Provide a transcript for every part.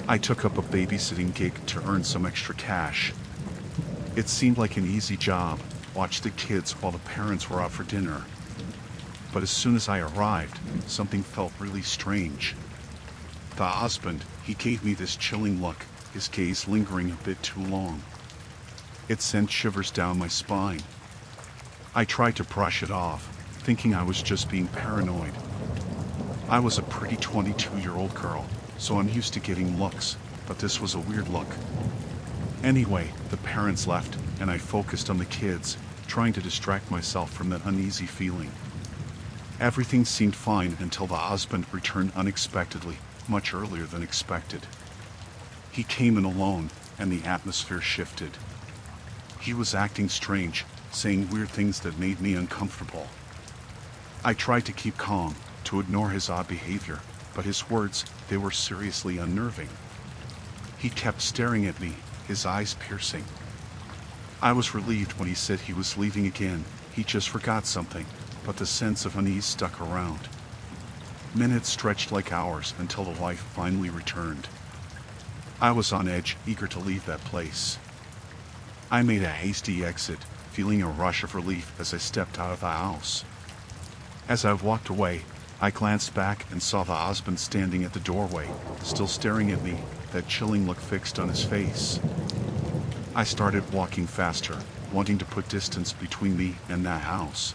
I took up a babysitting gig to earn some extra cash. It seemed like an easy job, watch the kids while the parents were out for dinner. But as soon as I arrived, something felt really strange. The husband, he gave me this chilling look, his gaze lingering a bit too long. It sent shivers down my spine. I tried to brush it off, thinking I was just being paranoid. I was a pretty 22-year-old girl, so I'm used to getting looks, but this was a weird look. Anyway, the parents left, and I focused on the kids, trying to distract myself from that uneasy feeling. Everything seemed fine until the husband returned unexpectedly, much earlier than expected. He came in alone, and the atmosphere shifted. He was acting strange, saying weird things that made me uncomfortable. I tried to keep calm, to ignore his odd behavior, but his words, they were seriously unnerving. He kept staring at me, his eyes piercing. I was relieved when he said he was leaving again. He just forgot something, but the sense of unease stuck around. Minutes stretched like hours until the wife finally returned. I was on edge, eager to leave that place. I made a hasty exit, feeling a rush of relief as I stepped out of the house. As I walked away, I glanced back and saw the husband standing at the doorway, still staring at me, that chilling look fixed on his face. I started walking faster, wanting to put distance between me and that house.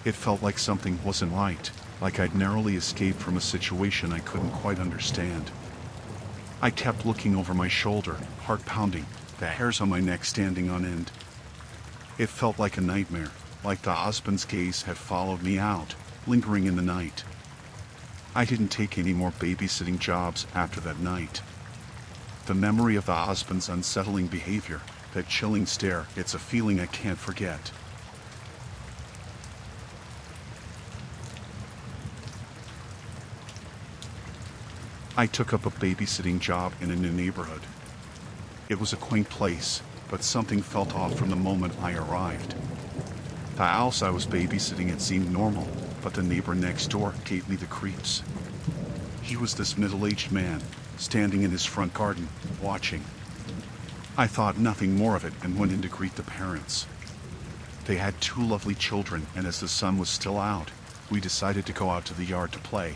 It felt like something wasn't right, like I'd narrowly escaped from a situation I couldn't quite understand. I kept looking over my shoulder, heart pounding, the hairs on my neck standing on end. It felt like a nightmare, like the husband's gaze had followed me out, lingering in the night. I didn't take any more babysitting jobs after that night. The memory of the husband's unsettling behavior, that chilling stare, it's a feeling I can't forget. I took up a babysitting job in a new neighborhood. It was a quaint place, but something felt off from the moment I arrived. The house I was babysitting had seemed normal, but the neighbor next door gave me the creeps. He was this middle-aged man, standing in his front garden, watching. I thought nothing more of it and went in to greet the parents. They had 2 lovely children, and as the sun was still out, we decided to go out to the yard to play.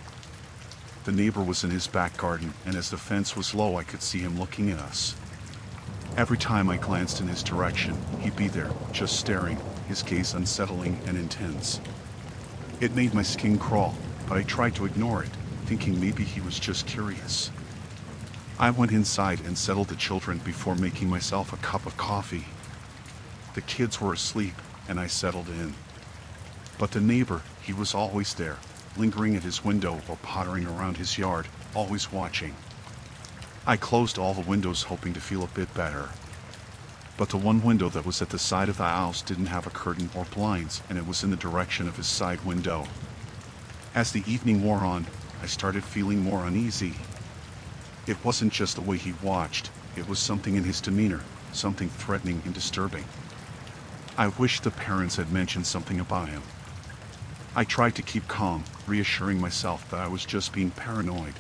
The neighbor was in his back garden, and as the fence was low, I could see him looking at us. Every time I glanced in his direction, he'd be there, just staring, his gaze unsettling and intense. It made my skin crawl, but I tried to ignore it, thinking maybe he was just curious. I went inside and settled the children before making myself a cup of coffee. The kids were asleep, and I settled in. But the neighbor, he was always there, lingering at his window or pottering around his yard, always watching. I closed all the windows hoping to feel a bit better. But the one window that was at the side of the house didn't have a curtain or blinds, and it was in the direction of his side window. As the evening wore on, I started feeling more uneasy. It wasn't just the way he watched, it was something in his demeanor, something threatening and disturbing. I wished the parents had mentioned something about him. I tried to keep calm, reassuring myself that I was just being paranoid.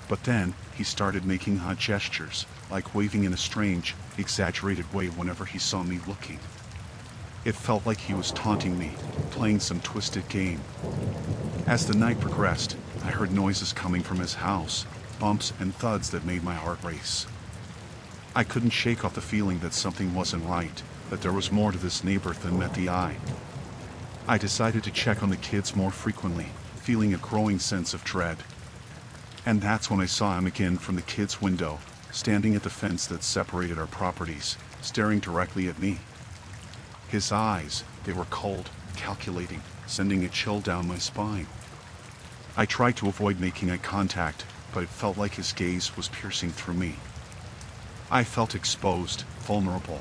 But then, he started making odd gestures, like waving in a strange, exaggerated way whenever he saw me looking. It felt like he was taunting me, playing some twisted game. As the night progressed, I heard noises coming from his house, bumps and thuds that made my heart race. I couldn't shake off the feeling that something wasn't right, that there was more to this neighbor than met the eye. I decided to check on the kids more frequently, feeling a growing sense of dread. And that's when I saw him again from the kids' window, standing at the fence that separated our properties, staring directly at me. His eyes, they were cold, calculating, sending a chill down my spine. I tried to avoid making eye contact, but it felt like his gaze was piercing through me. I felt exposed, vulnerable.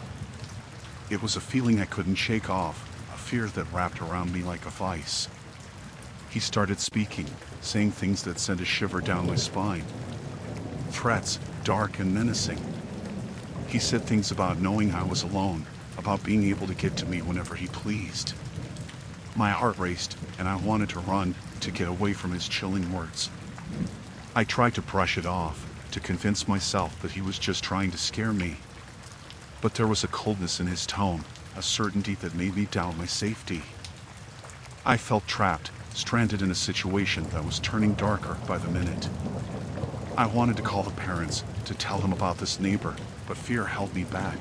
It was a feeling I couldn't shake off, a fear that wrapped around me like a vice. He started speaking, saying things that sent a shiver down my spine. Threats, dark and menacing. He said things about knowing I was alone, about being able to get to me whenever he pleased. My heart raced, and I wanted to run, to get away from his chilling words. I tried to brush it off, to convince myself that he was just trying to scare me. But there was a coldness in his tone, a certainty that made me doubt my safety. I felt trapped, stranded in a situation that was turning darker by the minute. I wanted to call the parents, to tell them about this neighbor, but fear held me back.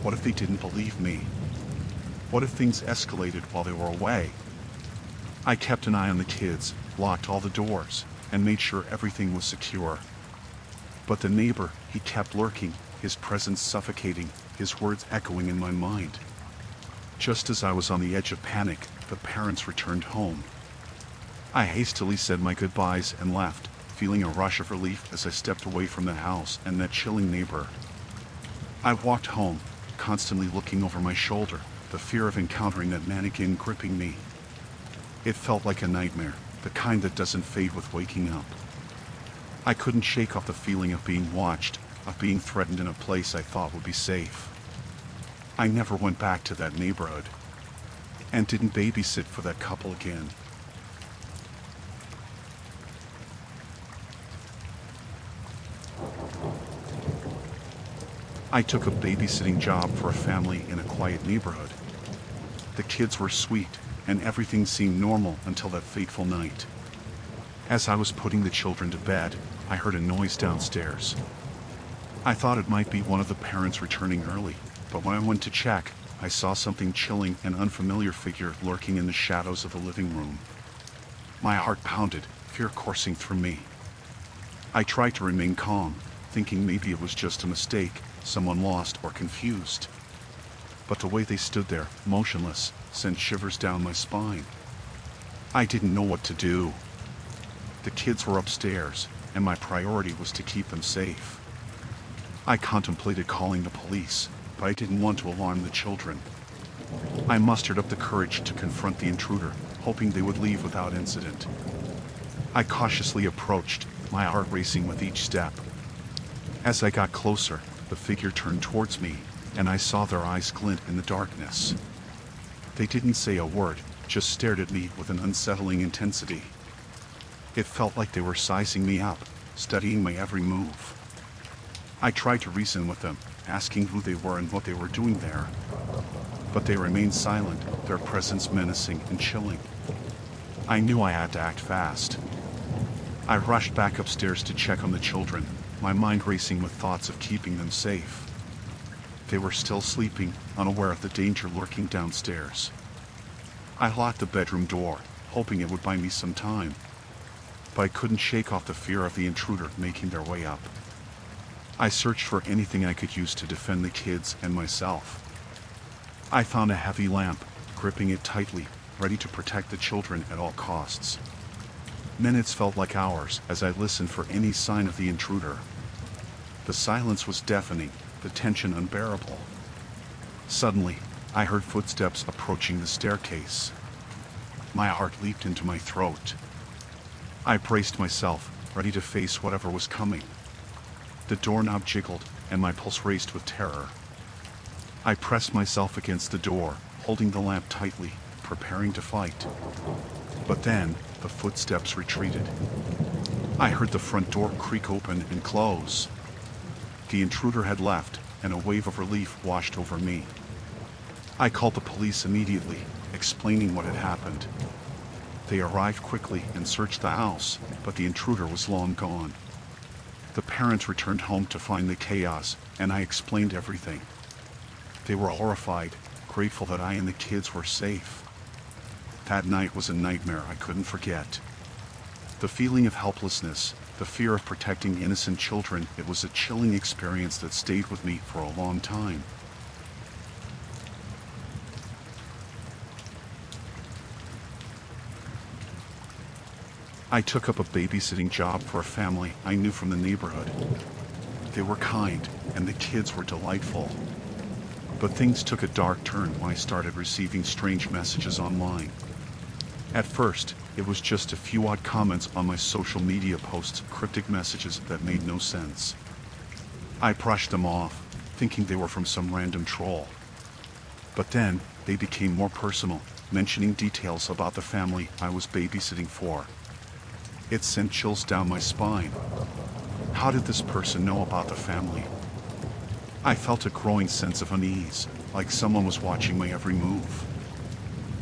What if they didn't believe me? What if things escalated while they were away? I kept an eye on the kids, locked all the doors, and made sure everything was secure. But the neighbor, he kept lurking, his presence suffocating, his words echoing in my mind. Just as I was on the edge of panic, the parents returned home. I hastily said my goodbyes and left, feeling a rush of relief as I stepped away from the house and that chilling neighbor. I walked home, constantly looking over my shoulder, the fear of encountering that mannequin gripping me. It felt like a nightmare, the kind that doesn't fade with waking up. I couldn't shake off the feeling of being watched, of being threatened in a place I thought would be safe. I never went back to that neighborhood, and didn't babysit for that couple again. I took a babysitting job for a family in a quiet neighborhood. The kids were sweet, and everything seemed normal until that fateful night. As I was putting the children to bed, I heard a noise downstairs. I thought it might be one of the parents returning early, but when I went to check, I saw something chilling, an unfamiliar figure lurking in the shadows of the living room. My heart pounded, fear coursing through me. I tried to remain calm, thinking maybe it was just a mistake, someone lost or confused. But the way they stood there, motionless, sent shivers down my spine. I didn't know what to do. The kids were upstairs, and my priority was to keep them safe. I contemplated calling the police, but I didn't want to alarm the children. I mustered up the courage to confront the intruder, hoping they would leave without incident. I cautiously approached, my heart racing with each step. As I got closer, the figure turned towards me, and I saw their eyes glint in the darkness. They didn't say a word, just stared at me with an unsettling intensity. It felt like they were sizing me up, studying my every move. I tried to reason with them, asking who they were and what they were doing there. But they remained silent, their presence menacing and chilling. I knew I had to act fast. I rushed back upstairs to check on the children, my mind racing with thoughts of keeping them safe. They were still sleeping, unaware of the danger lurking downstairs. I locked the bedroom door, hoping it would buy me some time. But I couldn't shake off the fear of the intruder making their way up. I searched for anything I could use to defend the kids and myself. I found a heavy lamp, gripping it tightly, ready to protect the children at all costs. Minutes felt like hours as I listened for any sign of the intruder. The silence was deafening, the tension unbearable. Suddenly, I heard footsteps approaching the staircase. My heart leaped into my throat. I braced myself, ready to face whatever was coming. The doorknob jiggled, and my pulse raced with terror. I pressed myself against the door, holding the lamp tightly, preparing to fight. But then, the footsteps retreated. I heard the front door creak open and close. The intruder had left, and a wave of relief washed over me. I called the police immediately, explaining what had happened. They arrived quickly and searched the house, but the intruder was long gone. The parents returned home to find the chaos, and I explained everything. They were horrified, grateful that I and the kids were safe. That night was a nightmare I couldn't forget. The feeling of helplessness, the fear of protecting innocent children, it was a chilling experience that stayed with me for a long time. I took up a babysitting job for a family I knew from the neighborhood. They were kind, and the kids were delightful. But things took a dark turn when I started receiving strange messages online. At first, it was just a few odd comments on my social media posts, cryptic messages that made no sense. I brushed them off, thinking they were from some random troll. But then, they became more personal, mentioning details about the family I was babysitting for. It sent chills down my spine. How did this person know about the family? I felt a growing sense of unease, like someone was watching my every move.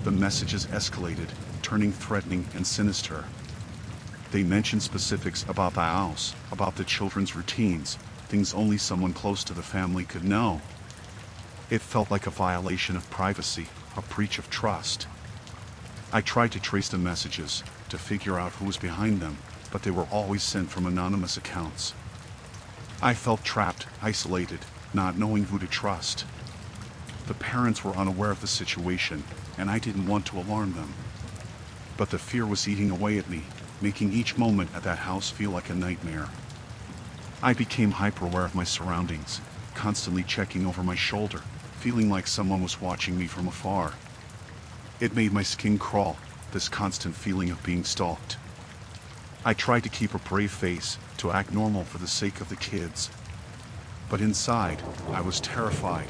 The messages escalated, turning threatening and sinister. They mentioned specifics about the house, about the children's routines, things only someone close to the family could know. It felt like a violation of privacy, a breach of trust. I tried to trace the messages, to figure out who was behind them, but they were always sent from anonymous accounts. I felt trapped, isolated, not knowing who to trust. The parents were unaware of the situation, and I didn't want to alarm them. But the fear was eating away at me, making each moment at that house feel like a nightmare. I became hyper-aware of my surroundings, constantly checking over my shoulder, feeling like someone was watching me from afar. It made my skin crawl, this constant feeling of being stalked. I tried to keep a brave face, to act normal for the sake of the kids. But inside, I was terrified.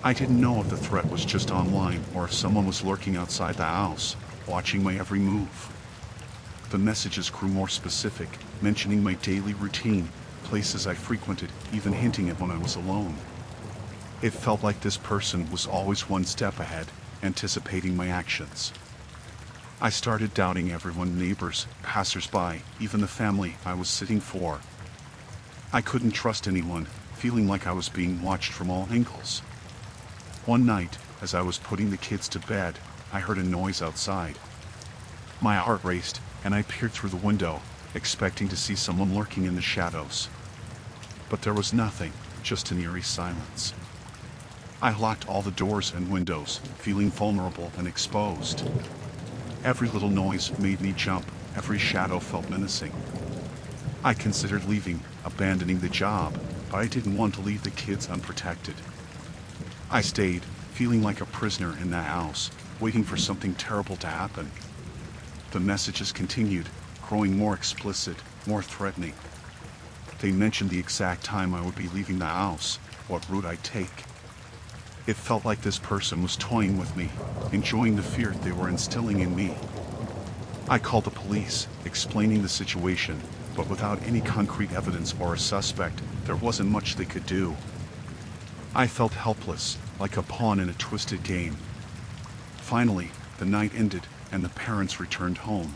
I didn't know if the threat was just online or if someone was lurking outside the house, watching my every move. The messages grew more specific, mentioning my daily routine, places I frequented, even hinting at when I was alone. It felt like this person was always one step ahead, anticipating my actions. I started doubting everyone, neighbors, passers-by, even the family I was sitting for. I couldn't trust anyone, feeling like I was being watched from all angles. One night, as I was putting the kids to bed, I heard a noise outside. My heart raced, and I peered through the window, expecting to see someone lurking in the shadows. But there was nothing, just an eerie silence. I locked all the doors and windows, feeling vulnerable and exposed. Every little noise made me jump, every shadow felt menacing. I considered leaving, abandoning the job, but I didn't want to leave the kids unprotected. I stayed, feeling like a prisoner in that house, waiting for something terrible to happen. The messages continued, growing more explicit, more threatening. They mentioned the exact time I would be leaving the house, what route I'd take. It felt like this person was toying with me, enjoying the fear they were instilling in me. I called the police, explaining the situation, but without any concrete evidence or a suspect, there wasn't much they could do. I felt helpless, like a pawn in a twisted game. Finally, the night ended, and the parents returned home.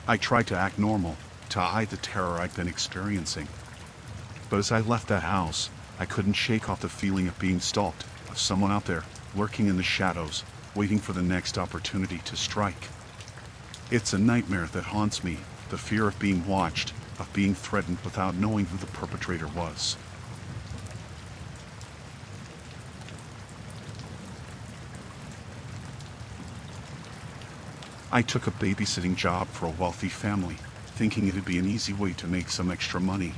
I tried to act normal, to hide the terror I'd been experiencing. But as I left that house, I couldn't shake off the feeling of being stalked, of someone out there, lurking in the shadows, waiting for the next opportunity to strike. It's a nightmare that haunts me, the fear of being watched, of being threatened without knowing who the perpetrator was. I took a babysitting job for a wealthy family, thinking it'd be an easy way to make some extra money.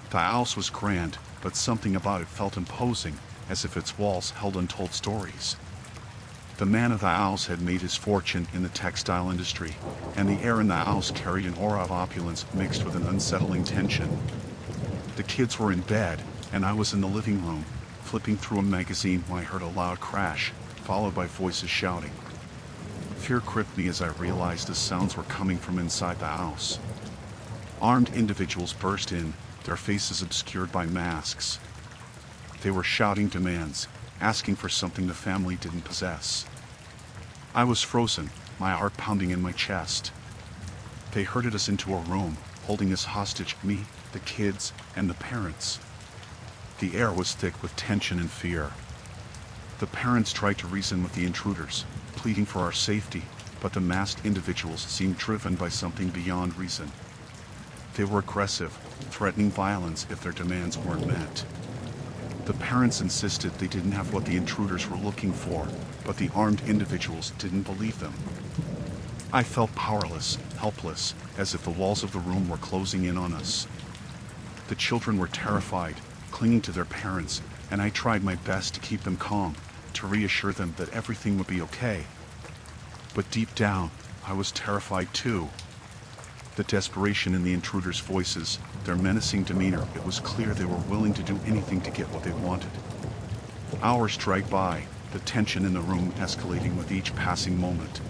The house was grand, but something about it felt imposing, as if its walls held untold stories. The man of the house had made his fortune in the textile industry, and the air in the house carried an aura of opulence mixed with an unsettling tension. The kids were in bed, and I was in the living room, flipping through a magazine when I heard a loud crash, followed by voices shouting. Fear gripped me as I realized the sounds were coming from inside the house. Armed individuals burst in, their faces obscured by masks. They were shouting demands, asking for something the family didn't possess. I was frozen, my heart pounding in my chest. They herded us into a room, holding us hostage, me, the kids, and the parents. The air was thick with tension and fear. The parents tried to reason with the intruders, pleading for our safety, but the masked individuals seemed driven by something beyond reason. They were aggressive, threatening violence if their demands weren't met. The parents insisted they didn't have what the intruders were looking for, but the armed individuals didn't believe them. I felt powerless, helpless, as if the walls of the room were closing in on us. The children were terrified, clinging to their parents, and I tried my best to keep them calm, to reassure them that everything would be okay. But deep down, I was terrified too. The desperation in the intruders' voices, their menacing demeanor, it was clear they were willing to do anything to get what they wanted. Hours dragged by, the tension in the room escalating with each passing moment.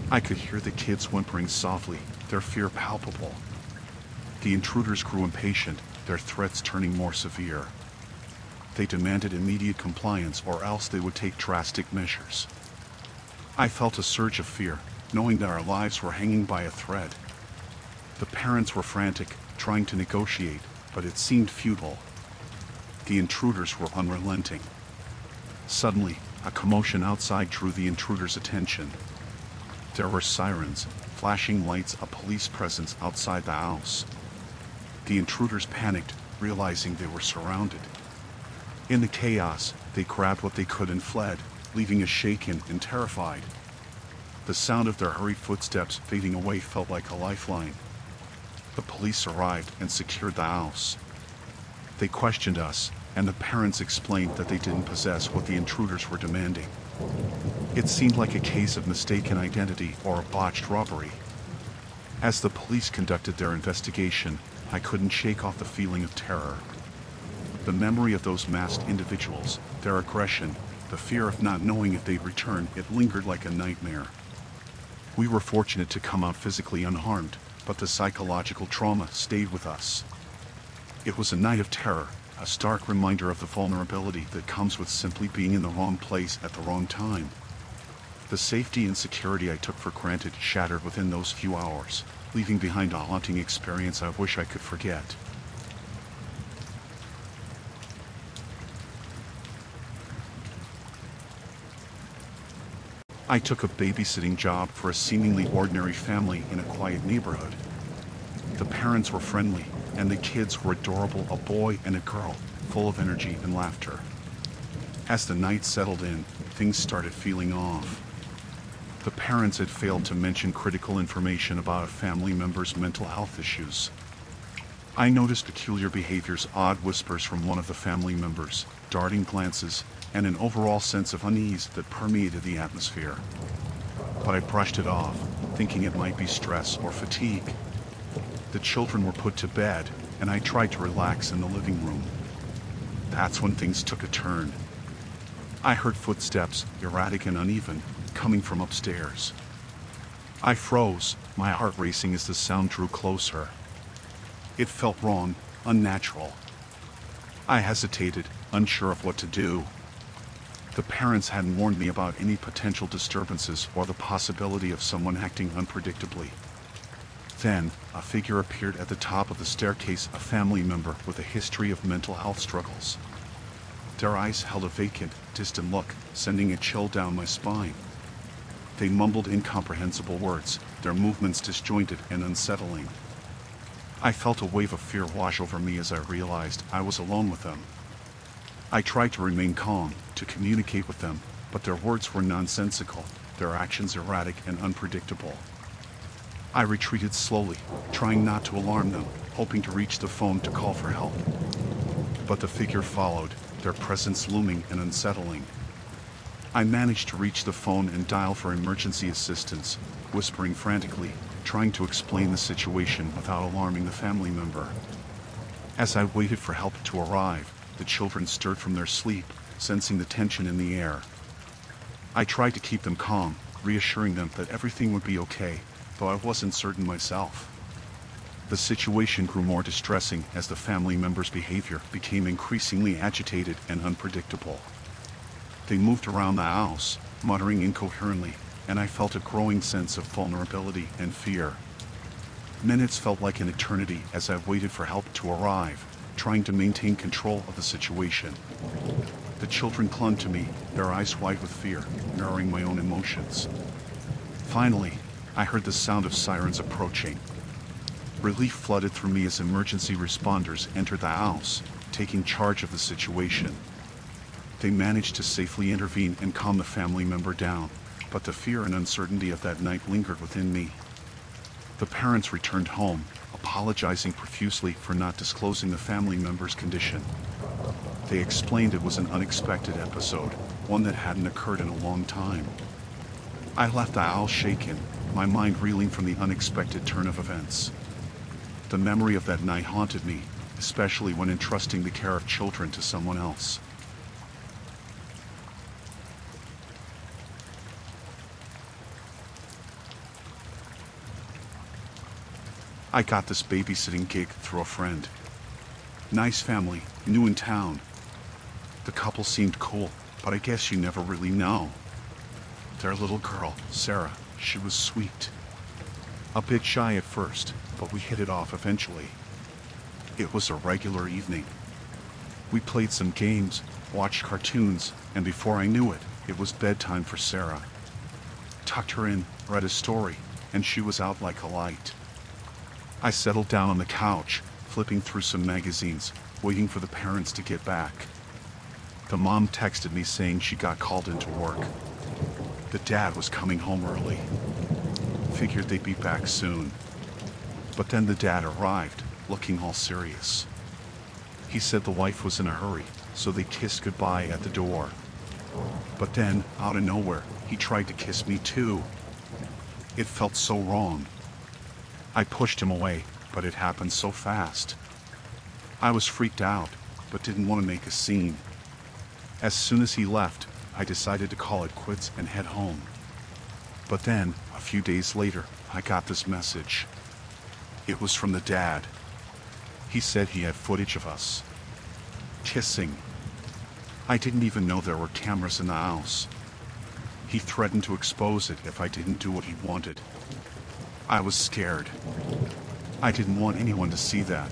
I could hear the kids whimpering softly, their fear palpable. The intruders grew impatient, their threats turning more severe. They demanded immediate compliance or else they would take drastic measures. I felt a surge of fear, knowing that our lives were hanging by a thread. The parents were frantic, trying to negotiate, but it seemed futile. The intruders were unrelenting. Suddenly, a commotion outside drew the intruders' attention. There were sirens, flashing lights, a police presence outside the house. The intruders panicked, realizing they were surrounded. In the chaos, they grabbed what they could and fled, leaving us shaken and terrified. The sound of their hurried footsteps fading away felt like a lifeline. The police arrived and secured the house. They questioned us, and the parents explained that they didn't possess what the intruders were demanding. It seemed like a case of mistaken identity or a botched robbery. As the police conducted their investigation, I couldn't shake off the feeling of terror. The memory of those masked individuals, their aggression, the fear of not knowing if they'd return, it lingered like a nightmare. We were fortunate to come out physically unharmed, but the psychological trauma stayed with us. It was a night of terror, a stark reminder of the vulnerability that comes with simply being in the wrong place at the wrong time. The safety and security I took for granted shattered within those few hours, leaving behind a haunting experience I wish I could forget. I took a babysitting job for a seemingly ordinary family in a quiet neighborhood. The parents were friendly, and the kids were adorable, a boy and a girl, full of energy and laughter. As the night settled in, things started feeling off. The parents had failed to mention critical information about a family member's mental health issues. I noticed peculiar behaviors, odd whispers from one of the family members, darting glances, and an overall sense of unease that permeated the atmosphere. But I brushed it off, thinking it might be stress or fatigue. The children were put to bed, and I tried to relax in the living room. That's when things took a turn. I heard footsteps, erratic and uneven, coming from upstairs. I froze, my heart racing as the sound drew closer. It felt wrong, unnatural. I hesitated, unsure of what to do. The parents hadn't warned me about any potential disturbances or the possibility of someone acting unpredictably. Then, a figure appeared at the top of the staircase, a family member with a history of mental health struggles. Their eyes held a vacant, distant look, sending a chill down my spine. They mumbled incomprehensible words, their movements disjointed and unsettling. I felt a wave of fear wash over me as I realized I was alone with them. I tried to remain calm, to communicate with them, but their words were nonsensical, their actions erratic and unpredictable. I retreated slowly, trying not to alarm them, hoping to reach the phone to call for help. But the figure followed, their presence looming and unsettling. I managed to reach the phone and dial for emergency assistance, whispering frantically, trying to explain the situation without alarming the family member. As I waited for help to arrive, the children stirred from their sleep, sensing the tension in the air. I tried to keep them calm, reassuring them that everything would be okay, though I wasn't certain myself. The situation grew more distressing as the family members' behavior became increasingly agitated and unpredictable. They moved around the house, muttering incoherently, and I felt a growing sense of vulnerability and fear. Minutes felt like an eternity as I waited for help to arrive, trying to maintain control of the situation. The children clung to me, their eyes wide with fear, mirroring my own emotions. Finally, I heard the sound of sirens approaching. Relief flooded through me as emergency responders entered the house, taking charge of the situation. They managed to safely intervene and calm the family member down, but the fear and uncertainty of that night lingered within me. The parents returned home, apologizing profusely for not disclosing the family member's condition. They explained it was an unexpected episode, one that hadn't occurred in a long time. I left the house shaken, my mind reeling from the unexpected turn of events. The memory of that night haunted me, especially when entrusting the care of children to someone else. I got this babysitting gig through a friend. Nice family, new in town. The couple seemed cool, but I guess you never really know. Their little girl, Sarah, she was sweet. A bit shy at first, but we hit it off eventually. It was a regular evening. We played some games, watched cartoons, and before I knew it, it was bedtime for Sarah. Tucked her in, read a story, and she was out like a light. I settled down on the couch, flipping through some magazines, waiting for the parents to get back. The mom texted me saying she got called into work. The dad was coming home early. Figured they'd be back soon. But then the dad arrived, looking all serious. He said the wife was in a hurry, so they kissed goodbye at the door. But then, out of nowhere, he tried to kiss me too. It felt so wrong. I pushed him away, but it happened so fast. I was freaked out, but didn't want to make a scene. As soon as he left, I decided to call it quits and head home. But then, a few days later, I got this message. It was from the dad. He said he had footage of us kissing. I didn't even know there were cameras in the house. He threatened to expose it if I didn't do what he wanted. I was scared. I didn't want anyone to see that.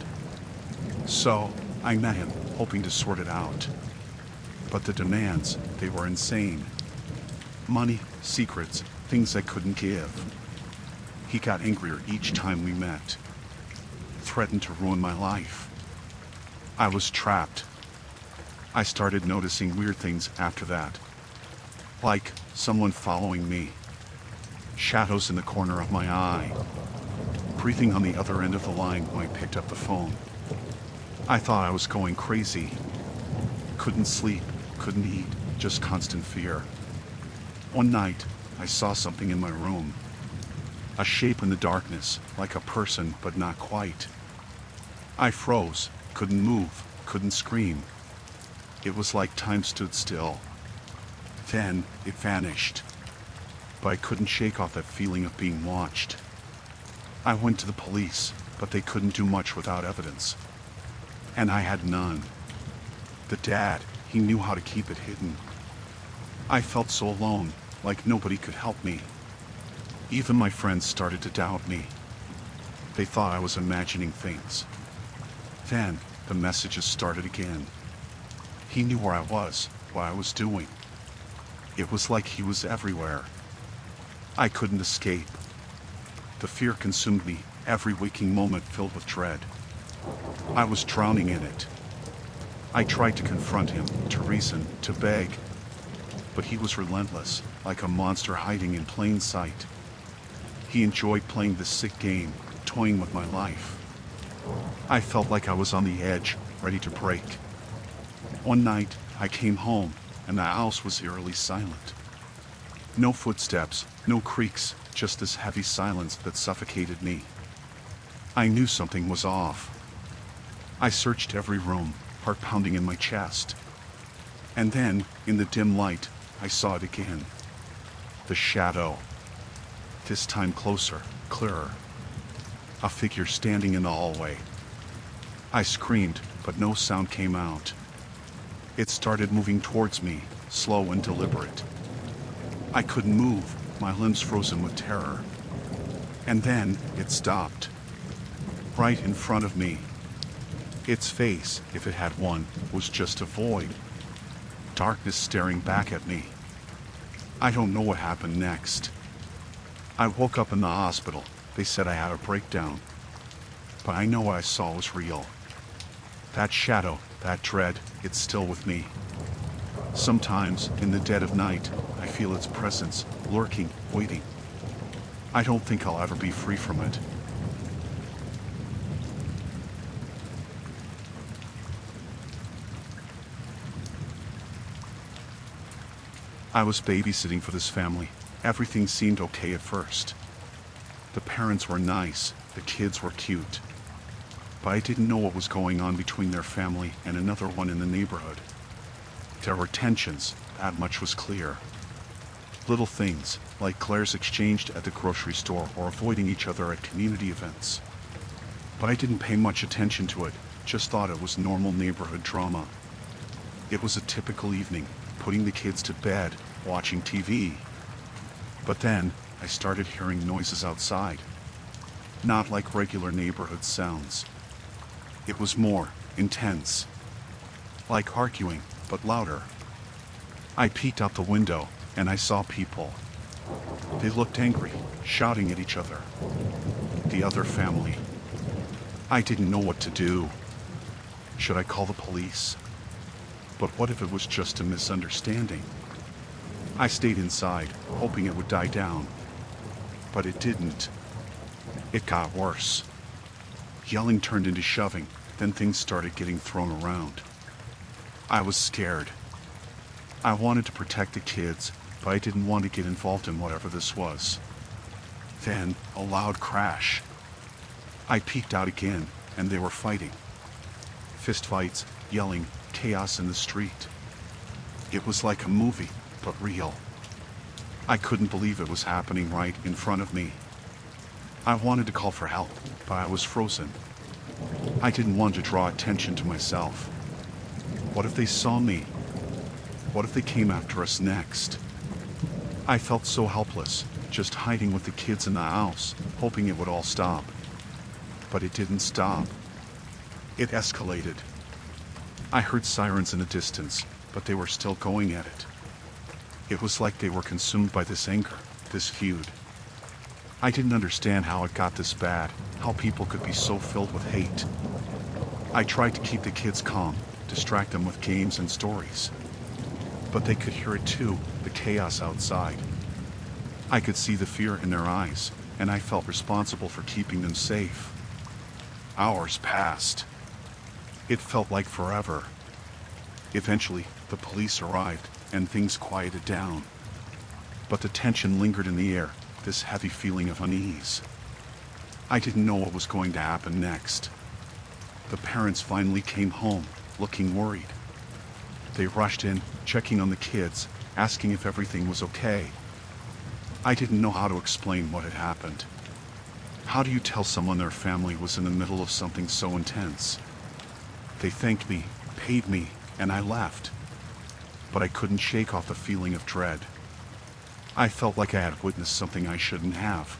So, I met him, hoping to sort it out. But the demands, they were insane. Money, secrets, things I couldn't give. He got angrier each time we met. Threatened to ruin my life. I was trapped. I started noticing weird things after that. Like someone following me. Shadows in the corner of my eye. Breathing on the other end of the line when I picked up the phone. I thought I was going crazy. Couldn't sleep, couldn't eat, just constant fear. One night, I saw something in my room. A shape in the darkness, like a person, but not quite. I froze, couldn't move, couldn't scream. It was like time stood still. Then, it vanished. But I couldn't shake off that feeling of being watched. I went to the police, but they couldn't do much without evidence. And I had none. The dad, he knew how to keep it hidden. I felt so alone, like nobody could help me. Even my friends started to doubt me. They thought I was imagining things. Then, the messages started again. He knew where I was, what I was doing. It was like he was everywhere. I couldn't escape. The fear consumed me, every waking moment filled with dread. I was drowning in it. I tried to confront him, to reason, to beg. But he was relentless, like a monster hiding in plain sight. He enjoyed playing this sick game, toying with my life. I felt like I was on the edge, ready to break. One night, I came home, and the house was eerily silent. No footsteps, no creaks, just this heavy silence that suffocated me. I knew something was off. I searched every room, heart pounding in my chest. And then, in the dim light, I saw it again. The shadow. This time closer, clearer. A figure standing in the hallway. I screamed, but no sound came out. It started moving towards me, slow and deliberate. I couldn't move, my limbs frozen with terror. And then, it stopped. Right in front of me. Its face, if it had one, was just a void. Darkness staring back at me. I don't know what happened next. I woke up in the hospital. They said I had a breakdown. But I know what I saw was real. That shadow, that dread, it's still with me. Sometimes, in the dead of night, I feel its presence, lurking, waiting. I don't think I'll ever be free from it. I was babysitting for this family. Everything seemed okay at first. The parents were nice, the kids were cute. But I didn't know what was going on between their family and another one in the neighborhood. There were tensions, that much was clear. Little things, like glares exchanged at the grocery store or avoiding each other at community events. but I didn't pay much attention to it, just thought it was normal neighborhood drama. It was a typical evening, putting the kids to bed, watching TV. But then, I started hearing noises outside. Not like regular neighborhood sounds. It was more intense. Like arguing, but louder. I peeked out the window, and I saw people. They looked angry, shouting at each other. The other family. I didn't know what to do. Should I call the police? But what if it was just a misunderstanding? I stayed inside, hoping it would die down. But it didn't. It got worse. Yelling turned into shoving, then things started getting thrown around. I was scared. I wanted to protect the kids, but I didn't want to get involved in whatever this was. Then, a loud crash. I peeked out again, and they were fighting. Fistfights, yelling, chaos in the street. It was like a movie, but real. I couldn't believe it was happening right in front of me. I wanted to call for help, but I was frozen. I didn't want to draw attention to myself. What if they saw me? What if they came after us next? I felt so helpless, just hiding with the kids in the house, hoping it would all stop. But it didn't stop. It escalated. I heard sirens in the distance, but they were still going at it. It was like they were consumed by this anger, this feud. I didn't understand how it got this bad, how people could be so filled with hate. I tried to keep the kids calm, distract them with games and stories. But they could hear it too, the chaos outside. I could see the fear in their eyes, and I felt responsible for keeping them safe. Hours passed. It felt like forever. Eventually, the police arrived, and things quieted down. But the tension lingered in the air, this heavy feeling of unease. I didn't know what was going to happen next. The parents finally came home, looking worried. They rushed in, checking on the kids, asking if everything was okay. I didn't know how to explain what had happened. How do you tell someone their family was in the middle of something so intense? They thanked me, paid me, and I left. But I couldn't shake off the feeling of dread. I felt like I had witnessed something I shouldn't have.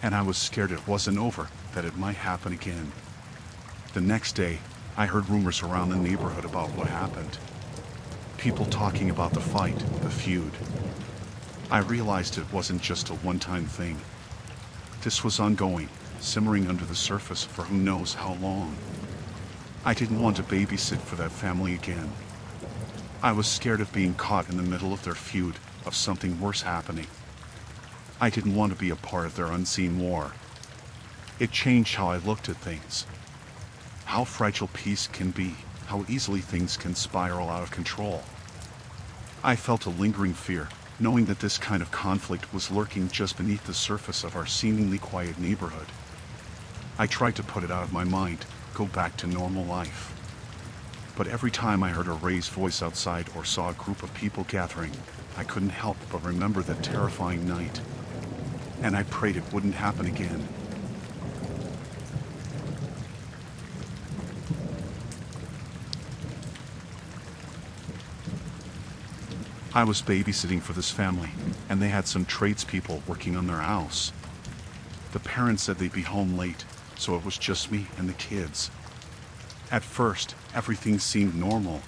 And I was scared it wasn't over, that it might happen again. The next day, I heard rumors around the neighborhood about what happened. People talking about the fight, the feud. I realized it wasn't just a one-time thing. This was ongoing, simmering under the surface for who knows how long. I didn't want to babysit for that family again. I was scared of being caught in the middle of their feud, of something worse happening. I didn't want to be a part of their unseen war. It changed how I looked at things. How fragile peace can be, how easily things can spiral out of control. I felt a lingering fear, knowing that this kind of conflict was lurking just beneath the surface of our seemingly quiet neighborhood. I tried to put it out of my mind, go back to normal life. But every time I heard a raised voice outside or saw a group of people gathering, I couldn't help but remember that terrifying night. And I prayed it wouldn't happen again. I was babysitting for this family, and they had some tradespeople working on their house. The parents said they'd be home late, so it was just me and the kids. At first, everything seemed normal.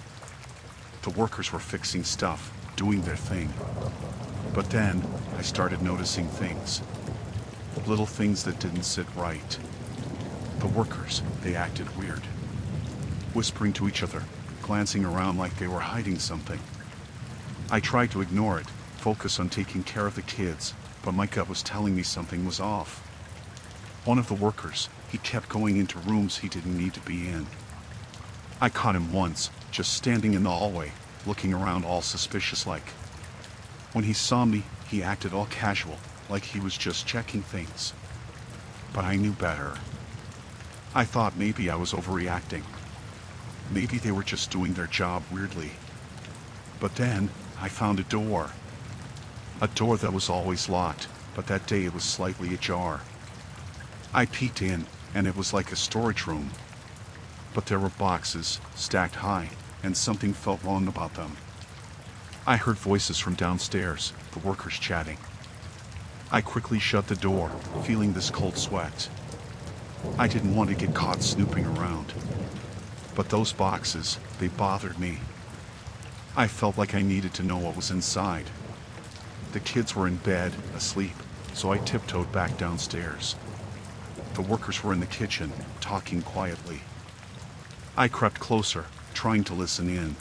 The workers were fixing stuff, doing their thing. But then, I started noticing things. Little things that didn't sit right. The workers, they acted weird. Whispering to each other, glancing around like they were hiding something. I tried to ignore it, focus on taking care of the kids, but my gut was telling me something was off. One of the workers, he kept going into rooms he didn't need to be in. I caught him once, just standing in the hallway, looking around all suspicious-like. When he saw me, he acted all casual, like he was just checking things. But I knew better. I thought maybe I was overreacting. Maybe they were just doing their job weirdly. But then, I found a door. A door that was always locked, but that day it was slightly ajar. I peeked in, and it was like a storage room. But there were boxes, stacked high, and something felt wrong about them. I heard voices from downstairs, the workers chatting. I quickly shut the door, feeling this cold sweat. I didn't want to get caught snooping around. But those boxes, they bothered me. I felt like I needed to know what was inside. The kids were in bed, asleep, so I tiptoed back downstairs. The workers were in the kitchen, talking quietly. I crept closer, trying to listen in.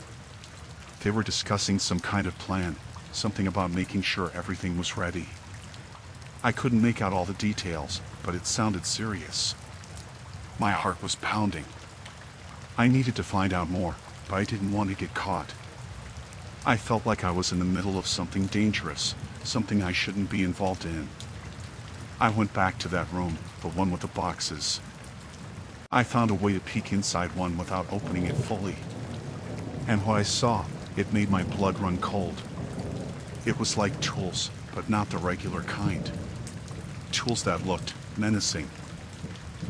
They were discussing some kind of plan, something about making sure everything was ready. I couldn't make out all the details, but it sounded serious. My heart was pounding. I needed to find out more, but I didn't want to get caught. I felt like I was in the middle of something dangerous, something I shouldn't be involved in. I went back to that room, the one with the boxes. I found a way to peek inside one without opening it fully. And what I saw, it made my blood run cold. It was like tools, but not the regular kind. Tools that looked menacing.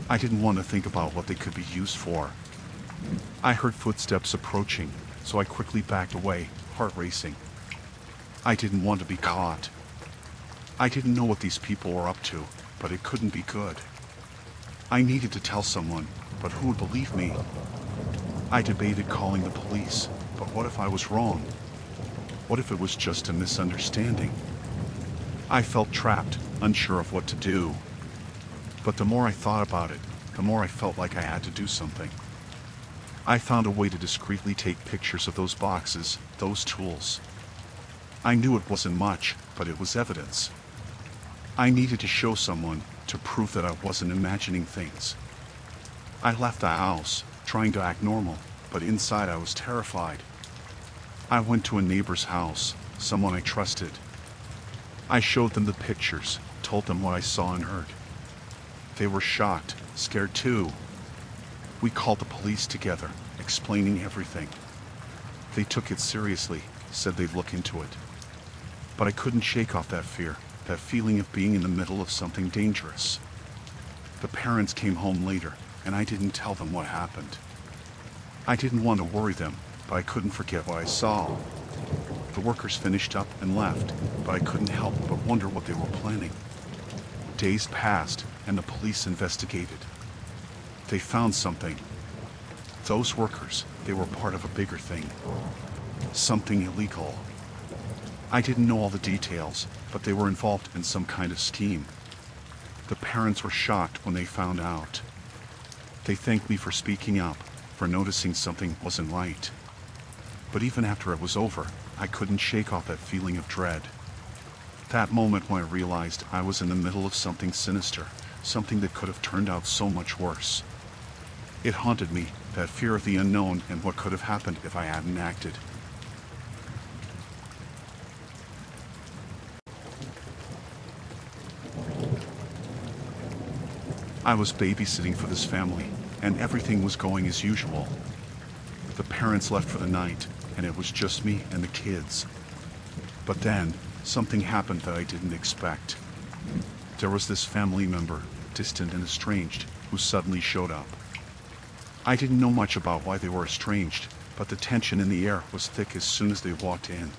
I didn't want to think about what they could be used for. I heard footsteps approaching, so I quickly backed away, heart racing. I didn't want to be caught. I didn't know what these people were up to, but it couldn't be good. I needed to tell someone, but who would believe me? I debated calling the police, but what if I was wrong? What if it was just a misunderstanding? I felt trapped, unsure of what to do. But the more I thought about it, the more I felt like I had to do something. I found a way to discreetly take pictures of those boxes, those tools. I knew it wasn't much, but it was evidence. I needed to show someone, to prove that I wasn't imagining things. I left the house, trying to act normal, but inside I was terrified. I went to a neighbor's house, someone I trusted. I showed them the pictures, told them what I saw and heard. They were shocked, scared too. We called the police together, explaining everything. They took it seriously, said they'd look into it. But I couldn't shake off that fear, that feeling of being in the middle of something dangerous. The parents came home later, and I didn't tell them what happened. I didn't want to worry them, but I couldn't forget what I saw. The workers finished up and left, but I couldn't help but wonder what they were planning. Days passed, and the police investigated. They found something. Those workers, they were part of a bigger thing. Something illegal. I didn't know all the details, but they were involved in some kind of scheme. The parents were shocked when they found out. They thanked me for speaking up, for noticing something wasn't right. But even after it was over, I couldn't shake off that feeling of dread. That moment when I realized I was in the middle of something sinister, something that could have turned out so much worse. It haunted me, that fear of the unknown and what could have happened if I hadn't acted. I was babysitting for this family, and everything was going as usual. The parents left for the night, and it was just me and the kids. But then, something happened that I didn't expect. There was this family member, distant and estranged, who suddenly showed up. I didn't know much about why they were estranged, but the tension in the air was thick as soon as they walked in.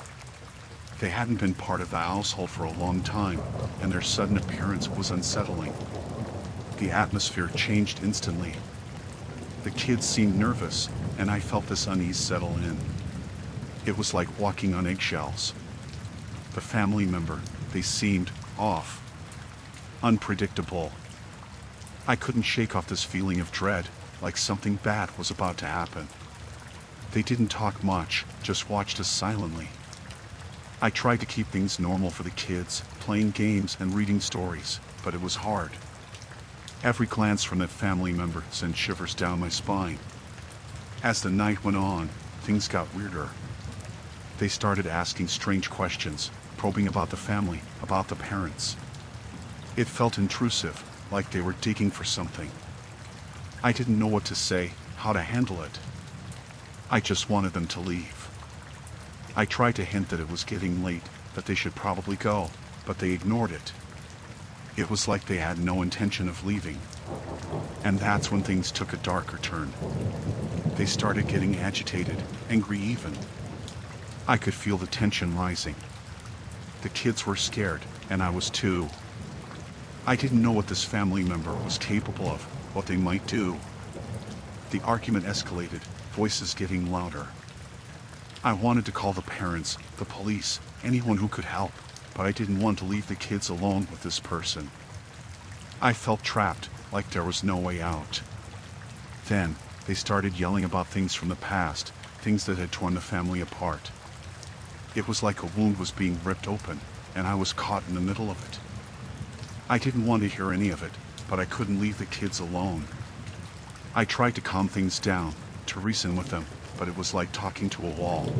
They hadn't been part of the household for a long time, and their sudden appearance was unsettling. The atmosphere changed instantly. The kids seemed nervous, and I felt this unease settle in. It was like walking on eggshells. The family member, they seemed off, unpredictable. I couldn't shake off this feeling of dread, like something bad was about to happen. They didn't talk much, just watched us silently. I tried to keep things normal for the kids, playing games and reading stories, but it was hard. Every glance from that family member sent shivers down my spine. As the night went on, things got weirder. They started asking strange questions, probing about the family, about the parents. It felt intrusive, like they were digging for something. I didn't know what to say, how to handle it. I just wanted them to leave. I tried to hint that it was getting late, that they should probably go, but they ignored it. It was like they had no intention of leaving. And that's when things took a darker turn. They started getting agitated, angry even. I could feel the tension rising. The kids were scared, and I was too. I didn't know what this family member was capable of, what they might do. The argument escalated, voices getting louder. I wanted to call the parents, the police, anyone who could help, but I didn't want to leave the kids alone with this person. I felt trapped, like there was no way out. Then, they started yelling about things from the past, things that had torn the family apart. It was like a wound was being ripped open, and I was caught in the middle of it. I didn't want to hear any of it, but I couldn't leave the kids alone. I tried to calm things down, to reason with them, but it was like talking to a wall.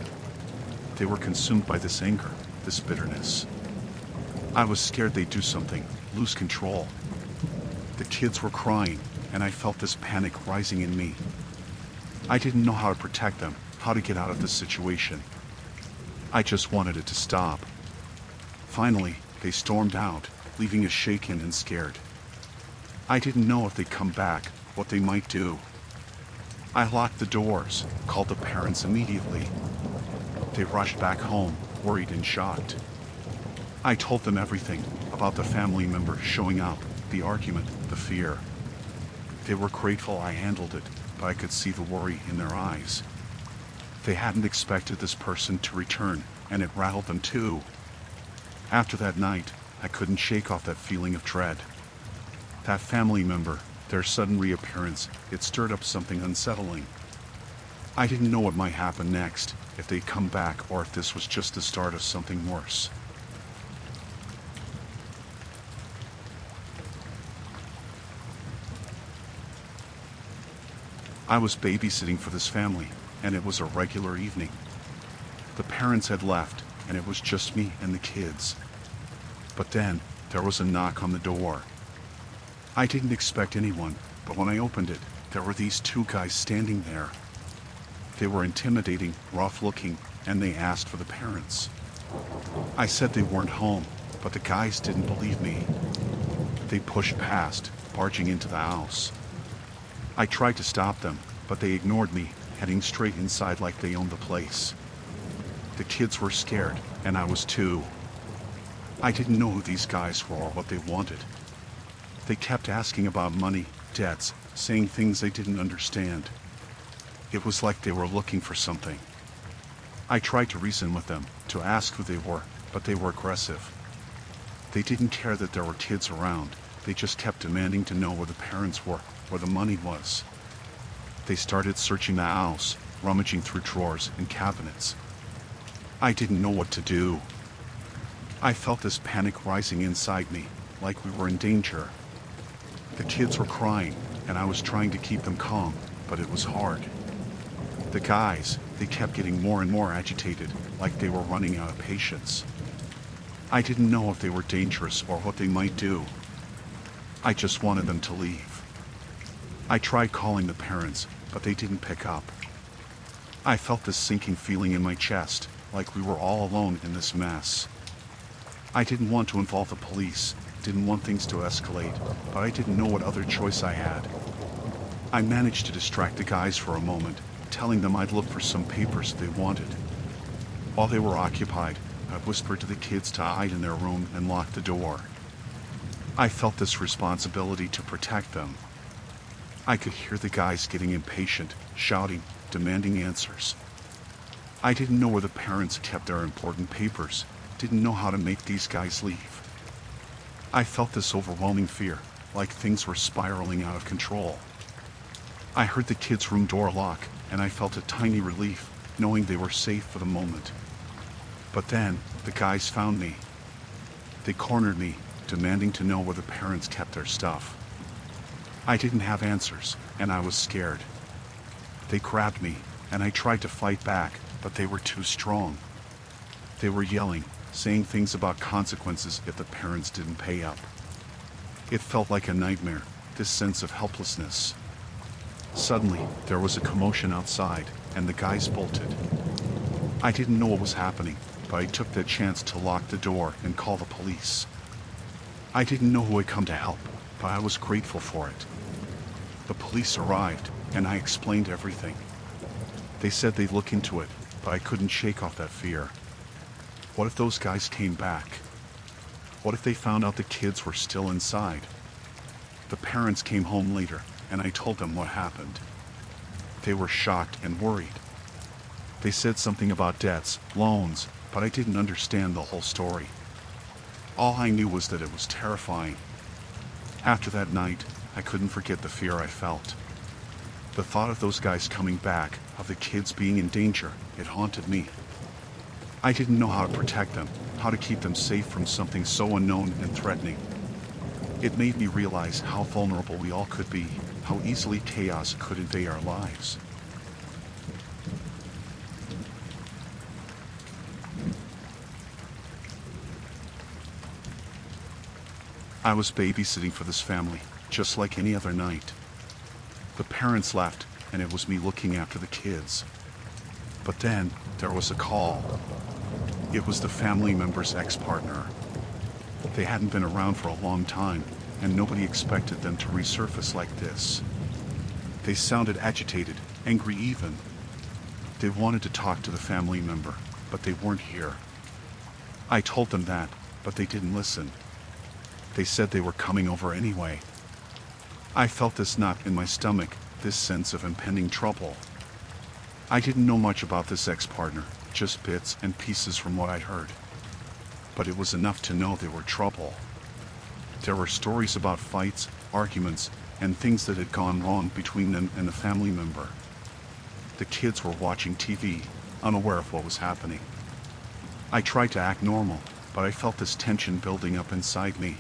They were consumed by this anger, this bitterness. I was scared they'd do something, lose control. The kids were crying, and I felt this panic rising in me. I didn't know how to protect them, how to get out of this situation. I just wanted it to stop. Finally, they stormed out, leaving us shaken and scared. I didn't know if they'd come back, what they might do. I locked the doors, called the parents immediately. They rushed back home, worried and shocked. I told them everything about the family member showing up, the argument, the fear. They were grateful I handled it, but I could see the worry in their eyes. They hadn't expected this person to return, and it rattled them too. After that night, I couldn't shake off that feeling of dread. That family member, their sudden reappearance, it stirred up something unsettling. I didn't know what might happen next, if they'd come back or if this was just the start of something worse. I was babysitting for this family, and it was a regular evening. The parents had left, and it was just me and the kids. But then, there was a knock on the door. I didn't expect anyone, but when I opened it, there were these two guys standing there. They were intimidating, rough-looking, and they asked for the parents. I said they weren't home, but the guys didn't believe me. They pushed past, barging into the house. I tried to stop them, but they ignored me, heading straight inside like they owned the place. The kids were scared, and I was too. I didn't know who these guys were or what they wanted. They kept asking about money, debts, saying things they didn't understand. It was like they were looking for something. I tried to reason with them, to ask who they were, but they were aggressive. They didn't care that there were kids around. They just kept demanding to know where the parents were, where the money was. They started searching the house, rummaging through drawers and cabinets. I didn't know what to do. I felt this panic rising inside me, like we were in danger. The kids were crying, and I was trying to keep them calm, but it was hard. The guys, they kept getting more and more agitated, like they were running out of patience. I didn't know if they were dangerous or what they might do. I just wanted them to leave. I tried calling the parents, but they didn't pick up. I felt this sinking feeling in my chest, like we were all alone in this mess. I didn't want to involve the police, didn't want things to escalate, but I didn't know what other choice I had. I managed to distract the guys for a moment, telling them I'd look for some papers they wanted. While they were occupied, I whispered to the kids to hide in their room and lock the door. I felt this responsibility to protect them. I could hear the guys getting impatient, shouting, demanding answers. I didn't know where the parents kept their important papers, didn't know how to make these guys leave. I felt this overwhelming fear, like things were spiraling out of control. I heard the kids' room door lock, and I felt a tiny relief, knowing they were safe for the moment. But then, the guys found me. They cornered me, demanding to know where the parents kept their stuff. I didn't have answers, and I was scared. They grabbed me, and I tried to fight back, but they were too strong. They were yelling, saying things about consequences if the parents didn't pay up. It felt like a nightmare, this sense of helplessness. Suddenly, there was a commotion outside, and the guys bolted. I didn't know what was happening, but I took the chance to lock the door and call the police. I didn't know who had come to help, but I was grateful for it. The police arrived, and I explained everything. They said they'd look into it, but I couldn't shake off that fear. What if those guys came back? What if they found out the kids were still inside? The parents came home later, and I told them what happened. They were shocked and worried. They said something about debts, loans, but I didn't understand the whole story. All I knew was that it was terrifying. After that night, I couldn't forget the fear I felt. The thought of those guys coming back, of the kids being in danger, it haunted me. I didn't know how to protect them, how to keep them safe from something so unknown and threatening. It made me realize how vulnerable we all could be, how easily chaos could invade our lives. I was babysitting for this family, just like any other night. The parents left, and it was me looking after the kids. But then, there was a call. It was the family member's ex-partner. They hadn't been around for a long time, and nobody expected them to resurface like this. They sounded agitated, angry even. They wanted to talk to the family member, but they weren't here. I told them that, but they didn't listen. They said they were coming over anyway. I felt this knot in my stomach, this sense of impending trouble. I didn't know much about this ex-partner, just bits and pieces from what I'd heard. But it was enough to know they were trouble. There were stories about fights, arguments, and things that had gone wrong between them and the family member. The kids were watching TV, unaware of what was happening. I tried to act normal, but I felt this tension building up inside me.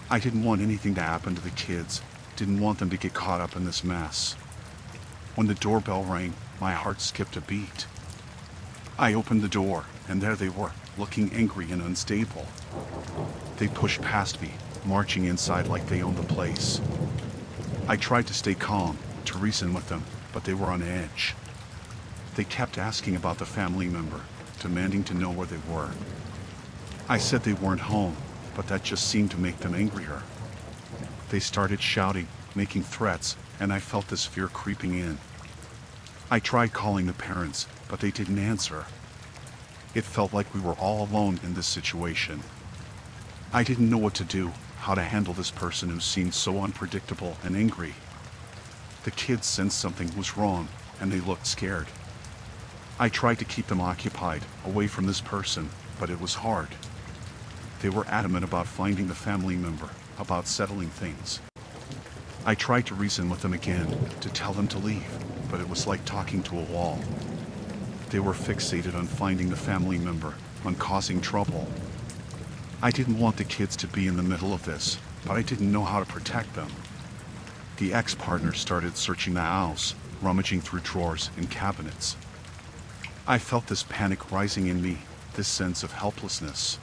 I didn't want anything to happen to the kids, didn't want them to get caught up in this mess. When the doorbell rang, my heart skipped a beat. I opened the door, and there they were, looking angry and unstable. They pushed past me, marching inside like they owned the place. I tried to stay calm, to reason with them, but they were on edge. They kept asking about the family member, demanding to know where they were. I said they weren't home, but that just seemed to make them angrier. They started shouting, making threats, and I felt this fear creeping in. I tried calling the parents, but they didn't answer. It felt like we were all alone in this situation. I didn't know what to do, how to handle this person who seemed so unpredictable and angry. The kids sensed something was wrong, and they looked scared. I tried to keep them occupied, away from this person, but it was hard. They were adamant about finding the family member, about settling things. I tried to reason with them again, to tell them to leave, but it was like talking to a wall. They were fixated on finding the family member, on causing trouble. I didn't want the kids to be in the middle of this, but I didn't know how to protect them. The ex-partner started searching the house, rummaging through drawers and cabinets. I felt this panic rising in me, this sense of helplessness.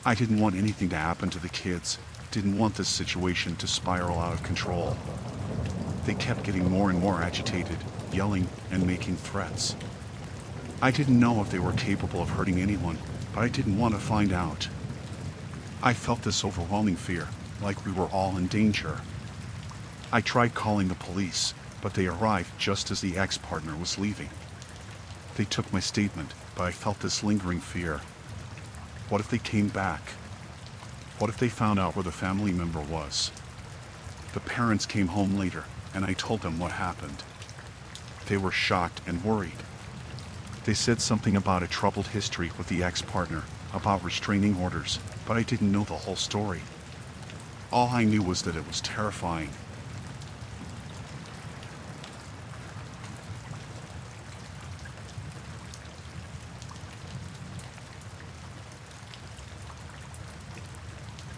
I didn't want anything to happen to the kids, didn't want this situation to spiral out of control. They kept getting more and more agitated, yelling and making threats. I didn't know if they were capable of hurting anyone, but I didn't want to find out. I felt this overwhelming fear, like we were all in danger. I tried calling the police, but they arrived just as the ex-partner was leaving. They took my statement, but I felt this lingering fear. What if they came back? What if they found out where the family member was? The parents came home later, and I told them what happened. They were shocked and worried. They said something about a troubled history with the ex-partner, about restraining orders, but I didn't know the whole story. All I knew was that it was terrifying.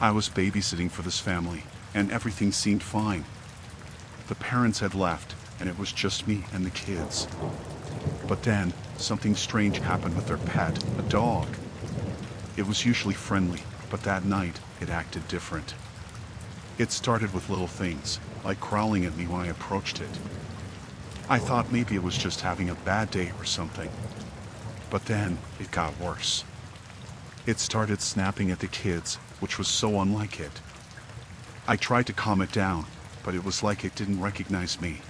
I was babysitting for this family, and everything seemed fine. The parents had left, and it was just me and the kids. But then, something strange happened with their pet, a dog. It was usually friendly, but that night, it acted different. It started with little things, like growling at me when I approached it. I thought maybe it was just having a bad day or something. But then, it got worse. It started snapping at the kids, which was so unlike it. I tried to calm it down, but it was like it didn't recognize me.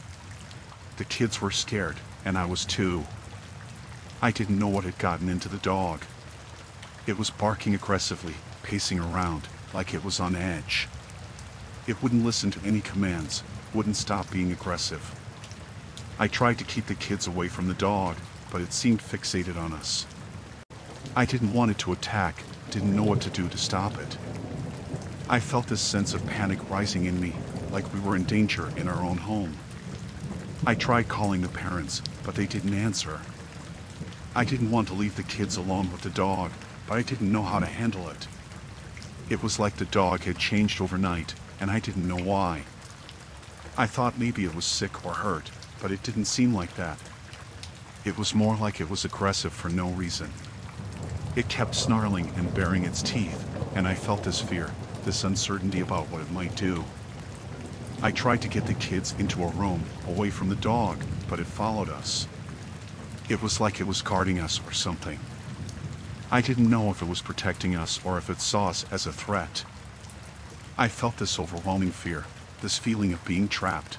The kids were scared, and I was too. I didn't know what had gotten into the dog. It was barking aggressively, pacing around, like it was on edge. It wouldn't listen to any commands, wouldn't stop being aggressive. I tried to keep the kids away from the dog, but it seemed fixated on us. I didn't want it to attack, didn't know what to do to stop it. I felt this sense of panic rising in me, like we were in danger in our own home. I tried calling the parents, but they didn't answer. I didn't want to leave the kids alone with the dog, but I didn't know how to handle it. It was like the dog had changed overnight, and I didn't know why. I thought maybe it was sick or hurt, but it didn't seem like that. It was more like it was aggressive for no reason. It kept snarling and baring its teeth, and I felt this fear, this uncertainty about what it might do. I tried to get the kids into a room, away from the dog, but it followed us. It was like it was guarding us or something. I didn't know if it was protecting us or if it saw us as a threat. I felt this overwhelming fear, this feeling of being trapped.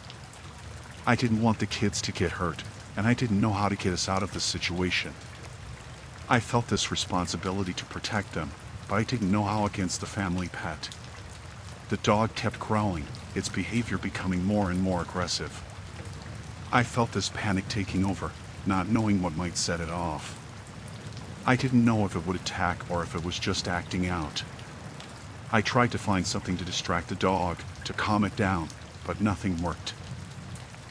I didn't want the kids to get hurt, and I didn't know how to get us out of this situation. I felt this responsibility to protect them, but I didn't know how against the family pet. The dog kept growling, its behavior becoming more and more aggressive. I felt this panic taking over, not knowing what might set it off. I didn't know if it would attack or if it was just acting out. I tried to find something to distract the dog, to calm it down, but nothing worked.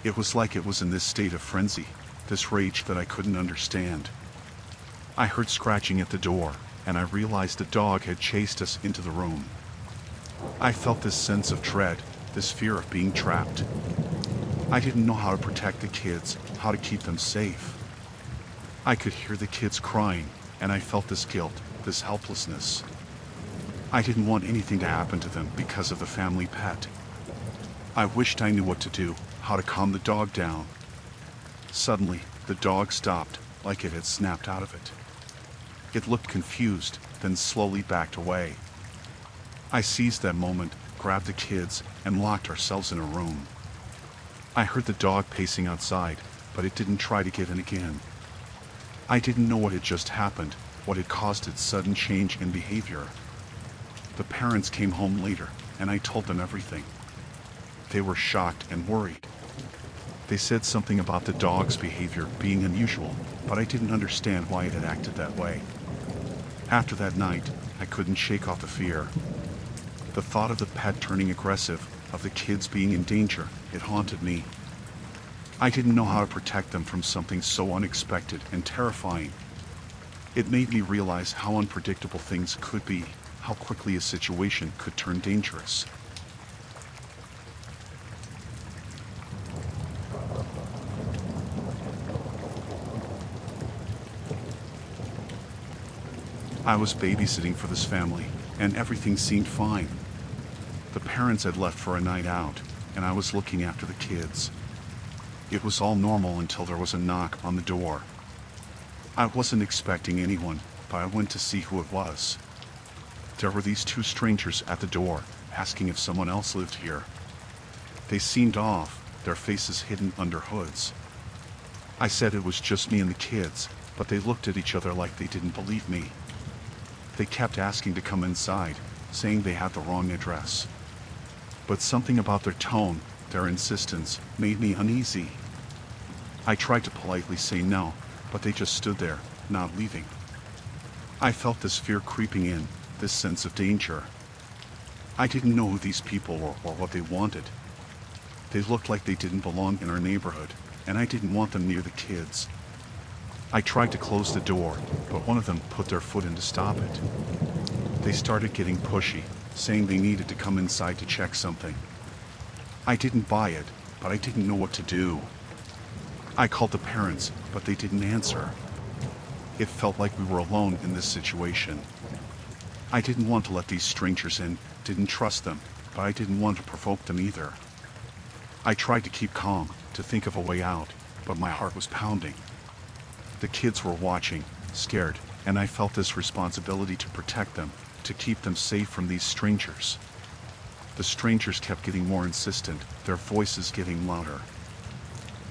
It was like it was in this state of frenzy, this rage that I couldn't understand. I heard scratching at the door, and I realized the dog had chased us into the room. I felt this sense of dread, this fear of being trapped. I didn't know how to protect the kids, how to keep them safe. I could hear the kids crying, and I felt this guilt, this helplessness. I didn't want anything to happen to them because of the family pet. I wished I knew what to do, how to calm the dog down. Suddenly, the dog stopped, like it had snapped out of it. It looked confused, then slowly backed away. I seized that moment, grabbed the kids, and locked ourselves in a room. I heard the dog pacing outside, but it didn't try to get in again. I didn't know what had just happened, what had caused its sudden change in behavior. The parents came home later, and I told them everything. They were shocked and worried. They said something about the dog's behavior being unusual, but I didn't understand why it had acted that way. After that night, I couldn't shake off the fear. The thought of the pet turning aggressive, of the kids being in danger, it haunted me. I didn't know how to protect them from something so unexpected and terrifying. It made me realize how unpredictable things could be, how quickly a situation could turn dangerous. I was babysitting for this family, and everything seemed fine. The parents had left for a night out, and I was looking after the kids. It was all normal until there was a knock on the door. I wasn't expecting anyone, but I went to see who it was. There were these two strangers at the door, asking if someone else lived here. They seemed off, their faces hidden under hoods. I said it was just me and the kids, but they looked at each other like they didn't believe me. They kept asking to come inside, saying they had the wrong address. But something about their tone, their insistence, made me uneasy. I tried to politely say no, but they just stood there, not leaving. I felt this fear creeping in, this sense of danger. I didn't know who these people were or what they wanted. They looked like they didn't belong in our neighborhood, and I didn't want them near the kids. I tried to close the door, but one of them put their foot in to stop it. They started getting pushy, saying they needed to come inside to check something. I didn't buy it, but I didn't know what to do. I called the parents, but they didn't answer. It felt like we were alone in this situation. I didn't want to let these strangers in, didn't trust them, but I didn't want to provoke them either. I tried to keep calm, to think of a way out, but my heart was pounding. The kids were watching, scared, and I felt this responsibility to protect them, to keep them safe from these strangers. The strangers kept getting more insistent, their voices getting louder.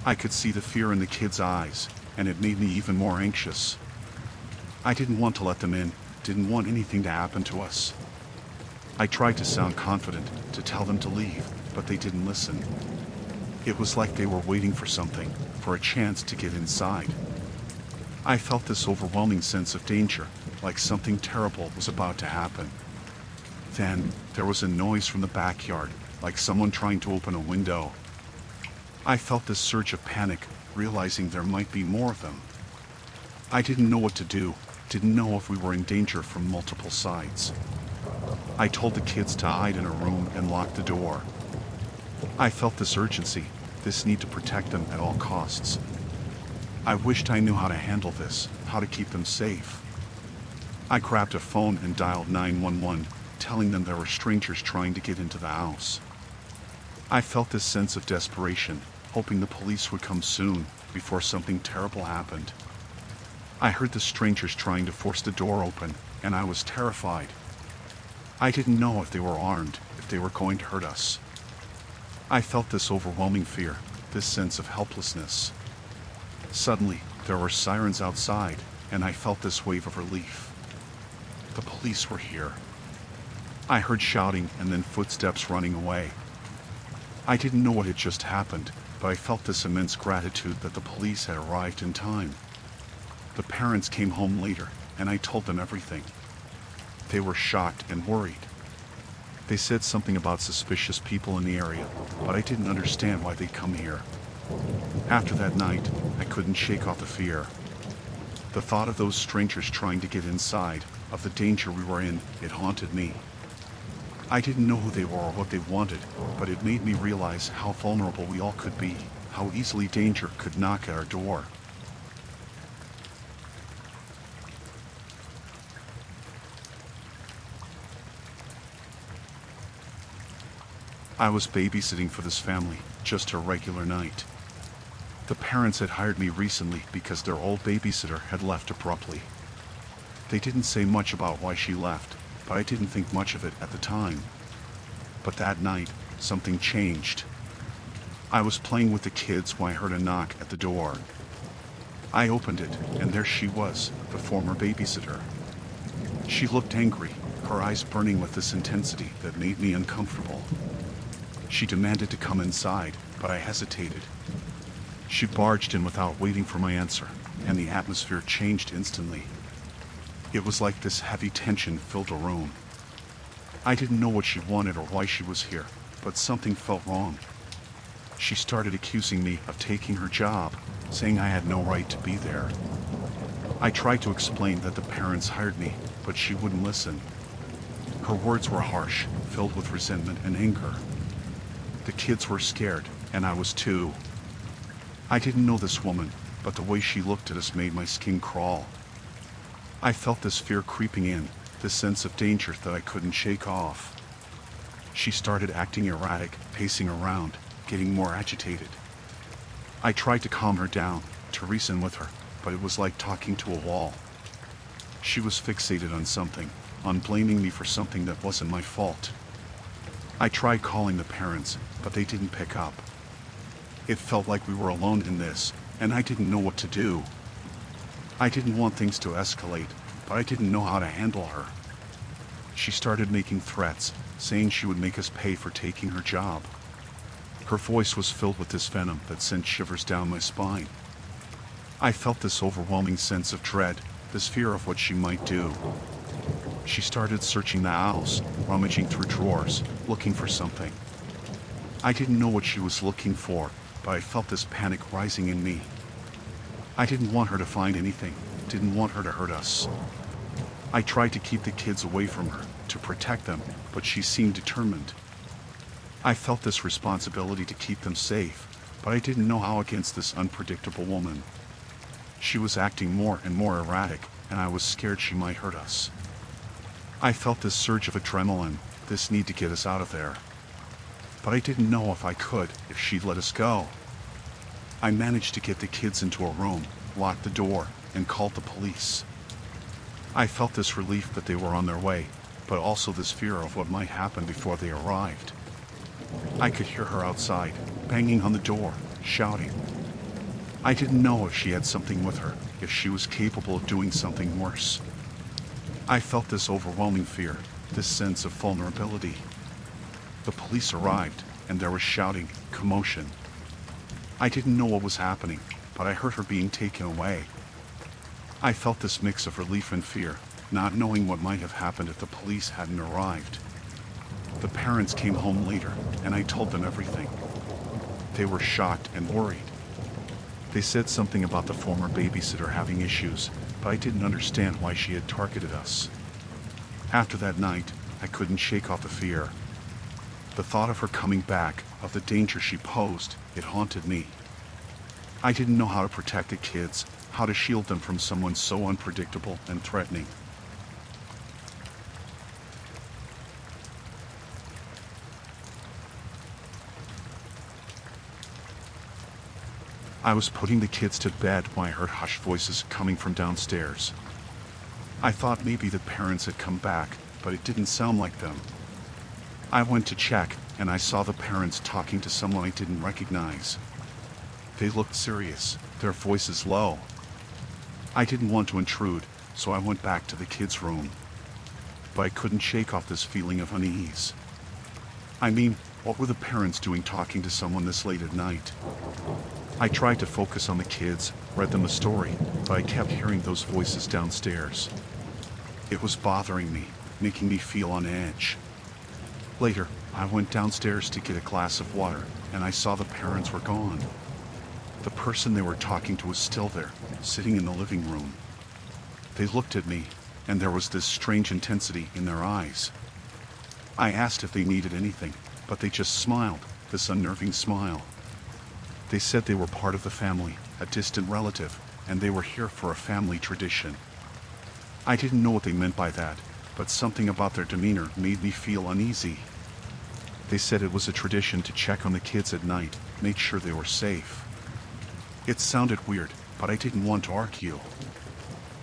I could see the fear in the kids' eyes, and it made me even more anxious. I didn't want to let them in, didn't want anything to happen to us. I tried to sound confident, to tell them to leave, but they didn't listen. It was like they were waiting for something, for a chance to get inside. I felt this overwhelming sense of danger, like something terrible was about to happen. Then, there was a noise from the backyard, like someone trying to open a window. I felt this surge of panic, realizing there might be more of them. I didn't know what to do, didn't know if we were in danger from multiple sides. I told the kids to hide in a room and lock the door. I felt this urgency, this need to protect them at all costs. I wished I knew how to handle this, how to keep them safe. I grabbed a phone and dialed 911, telling them there were strangers trying to get into the house. I felt this sense of desperation, hoping the police would come soon, before something terrible happened. I heard the strangers trying to force the door open, and I was terrified. I didn't know if they were armed, if they were going to hurt us. I felt this overwhelming fear, this sense of helplessness. Suddenly, there were sirens outside, and I felt this wave of relief. The police were here. I heard shouting and then footsteps running away. I didn't know what had just happened, but I felt this immense gratitude that the police had arrived in time. The parents came home later, and I told them everything. They were shocked and worried. They said something about suspicious people in the area, but I didn't understand why they'd come here. After that night, I couldn't shake off the fear. The thought of those strangers trying to get inside, of the danger we were in, it haunted me. I didn't know who they were or what they wanted, but it made me realize how vulnerable we all could be, how easily danger could knock at our door. I was babysitting for this family, just a regular night. The parents had hired me recently because their old babysitter had left abruptly. They didn't say much about why she left, but I didn't think much of it at the time. But that night, something changed. I was playing with the kids when I heard a knock at the door. I opened it, and there she was, the former babysitter. She looked angry, her eyes burning with this intensity that made me uncomfortable. She demanded to come inside, but I hesitated. She barged in without waiting for my answer, and the atmosphere changed instantly. It was like this heavy tension filled the room. I didn't know what she wanted or why she was here, but something felt wrong. She started accusing me of taking her job, saying I had no right to be there. I tried to explain that the parents hired me, but she wouldn't listen. Her words were harsh, filled with resentment and anger. The kids were scared, and I was too. I didn't know this woman, but the way she looked at us made my skin crawl. I felt this fear creeping in, this sense of danger that I couldn't shake off. She started acting erratic, pacing around, getting more agitated. I tried to calm her down, to reason with her, but it was like talking to a wall. She was fixated on something, on blaming me for something that wasn't my fault. I tried calling the parents, but they didn't pick up. It felt like we were alone in this, and I didn't know what to do. I didn't want things to escalate, but I didn't know how to handle her. She started making threats, saying she would make us pay for taking her job. Her voice was filled with this venom that sent shivers down my spine. I felt this overwhelming sense of dread, this fear of what she might do. She started searching the house, rummaging through drawers, looking for something. I didn't know what she was looking for, but I felt this panic rising in me. I didn't want her to find anything, didn't want her to hurt us. I tried to keep the kids away from her, to protect them, but she seemed determined. I felt this responsibility to keep them safe, but I didn't know how against this unpredictable woman. She was acting more and more erratic, and I was scared she might hurt us. I felt this surge of adrenaline, this need to get us out of there. But I didn't know if I could, if she'd let us go. I managed to get the kids into a room, locked the door, and called the police. I felt this relief that they were on their way, but also this fear of what might happen before they arrived. I could hear her outside, banging on the door, shouting. I didn't know if she had something with her, if she was capable of doing something worse. I felt this overwhelming fear, this sense of vulnerability. The police arrived, and there was shouting, commotion. I didn't know what was happening, but I heard her being taken away. I felt this mix of relief and fear, not knowing what might have happened if the police hadn't arrived. The parents came home later, and I told them everything. They were shocked and worried. They said something about the former babysitter having issues, but I didn't understand why she had targeted us. After that night, I couldn't shake off the fear. The thought of her coming back, of the danger she posed, it haunted me. I didn't know how to protect the kids, how to shield them from someone so unpredictable and threatening. I was putting the kids to bed when I heard hushed voices coming from downstairs. I thought maybe the parents had come back, but it didn't sound like them. I went to check, and I saw the parents talking to someone I didn't recognize. They looked serious, their voices low. I didn't want to intrude, so I went back to the kids' room. But I couldn't shake off this feeling of unease. I mean, what were the parents doing talking to someone this late at night? I tried to focus on the kids, read them a story, but I kept hearing those voices downstairs. It was bothering me, making me feel on edge. Later, I went downstairs to get a glass of water, and I saw the parents were gone. The person they were talking to was still there, sitting in the living room. They looked at me, and there was this strange intensity in their eyes. I asked if they needed anything, but they just smiled, this unnerving smile. They said they were part of the family, a distant relative, and they were here for a family tradition. I didn't know what they meant by that, but something about their demeanor made me feel uneasy. They said it was a tradition to check on the kids at night, make sure they were safe. It sounded weird, but I didn't want to argue.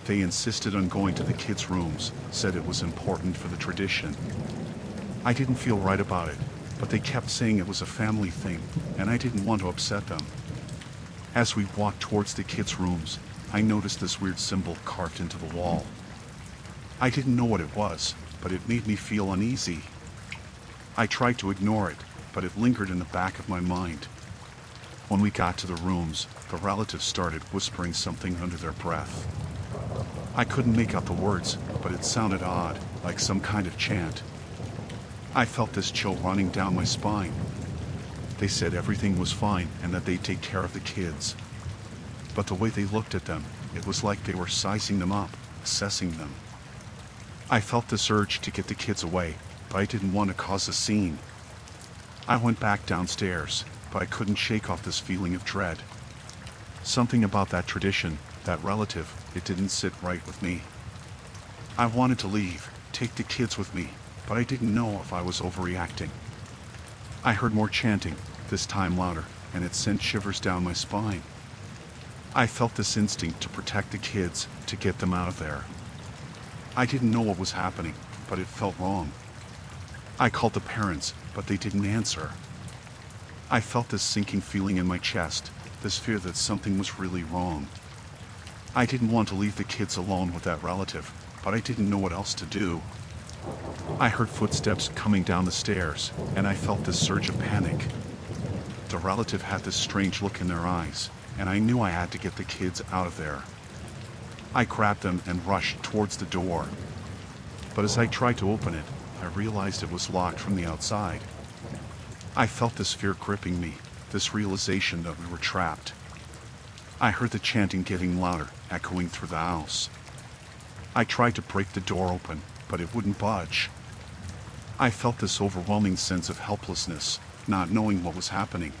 They insisted on going to the kids' rooms, said it was important for the tradition. I didn't feel right about it, but they kept saying it was a family thing, and I didn't want to upset them. As we walked towards the kids' rooms, I noticed this weird symbol carved into the wall. I didn't know what it was, but it made me feel uneasy. I tried to ignore it, but it lingered in the back of my mind. When we got to the rooms, the relatives started whispering something under their breath. I couldn't make out the words, but it sounded odd, like some kind of chant. I felt this chill running down my spine. They said everything was fine and that they'd take care of the kids. But the way they looked at them, it was like they were sizing them up, assessing them. I felt this urge to get the kids away, but I didn't want to cause a scene. I went back downstairs, but I couldn't shake off this feeling of dread. Something about that tradition, that relative, it didn't sit right with me. I wanted to leave, take the kids with me, but I didn't know if I was overreacting. I heard more chanting, this time louder, and it sent shivers down my spine. I felt this instinct to protect the kids, to get them out of there. I didn't know what was happening, but it felt wrong. I called the parents, but they didn't answer. I felt this sinking feeling in my chest, this fear that something was really wrong. I didn't want to leave the kids alone with that relative, but I didn't know what else to do. I heard footsteps coming down the stairs, and I felt this surge of panic. The relative had this strange look in their eyes, and I knew I had to get the kids out of there. I grabbed them and rushed towards the door. But as I tried to open it, I realized it was locked from the outside. I felt this fear gripping me, this realization that we were trapped. I heard the chanting getting louder, echoing through the house. I tried to break the door open, but it wouldn't budge. I felt this overwhelming sense of helplessness, not knowing what was happening.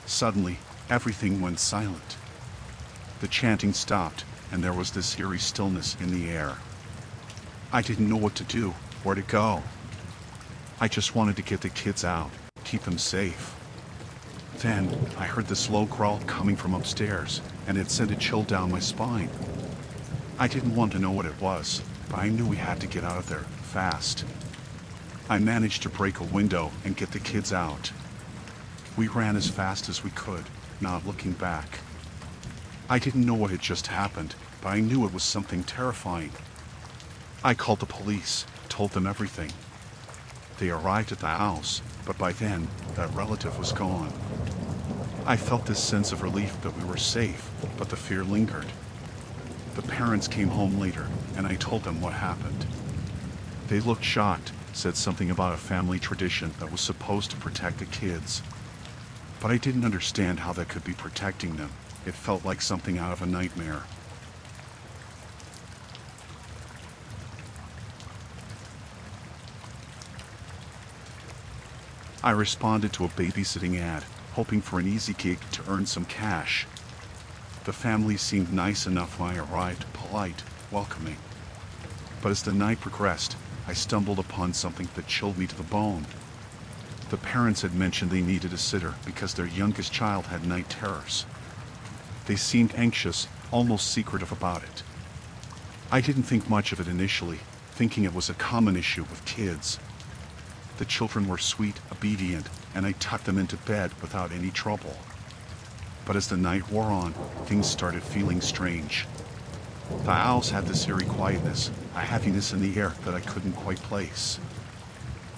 Suddenly, everything went silent. The chanting stopped, and there was this eerie stillness in the air. I didn't know what to do, where to go. I just wanted to get the kids out, keep them safe. Then, I heard this low growl coming from upstairs, and it sent a chill down my spine. I didn't want to know what it was, but I knew we had to get out of there fast. I managed to break a window and get the kids out. We ran as fast as we could, not looking back. I didn't know what had just happened, but I knew it was something terrifying. I called the police, told them everything. They arrived at the house, but by then, that relative was gone. I felt this sense of relief that we were safe, but the fear lingered. The parents came home later, and I told them what happened. They looked shocked, said something about a family tradition that was supposed to protect the kids. But I didn't understand how that could be protecting them. It felt like something out of a nightmare. I responded to a babysitting ad, hoping for an easy gig to earn some cash. The family seemed nice enough when I arrived, polite, welcoming. But as the night progressed, I stumbled upon something that chilled me to the bone. The parents had mentioned they needed a sitter because their youngest child had night terrors. They seemed anxious, almost secretive about it. I didn't think much of it initially, thinking it was a common issue with kids. The children were sweet, obedient, and I tucked them into bed without any trouble. But as the night wore on, things started feeling strange. The house had this eerie quietness, a heaviness in the air that I couldn't quite place.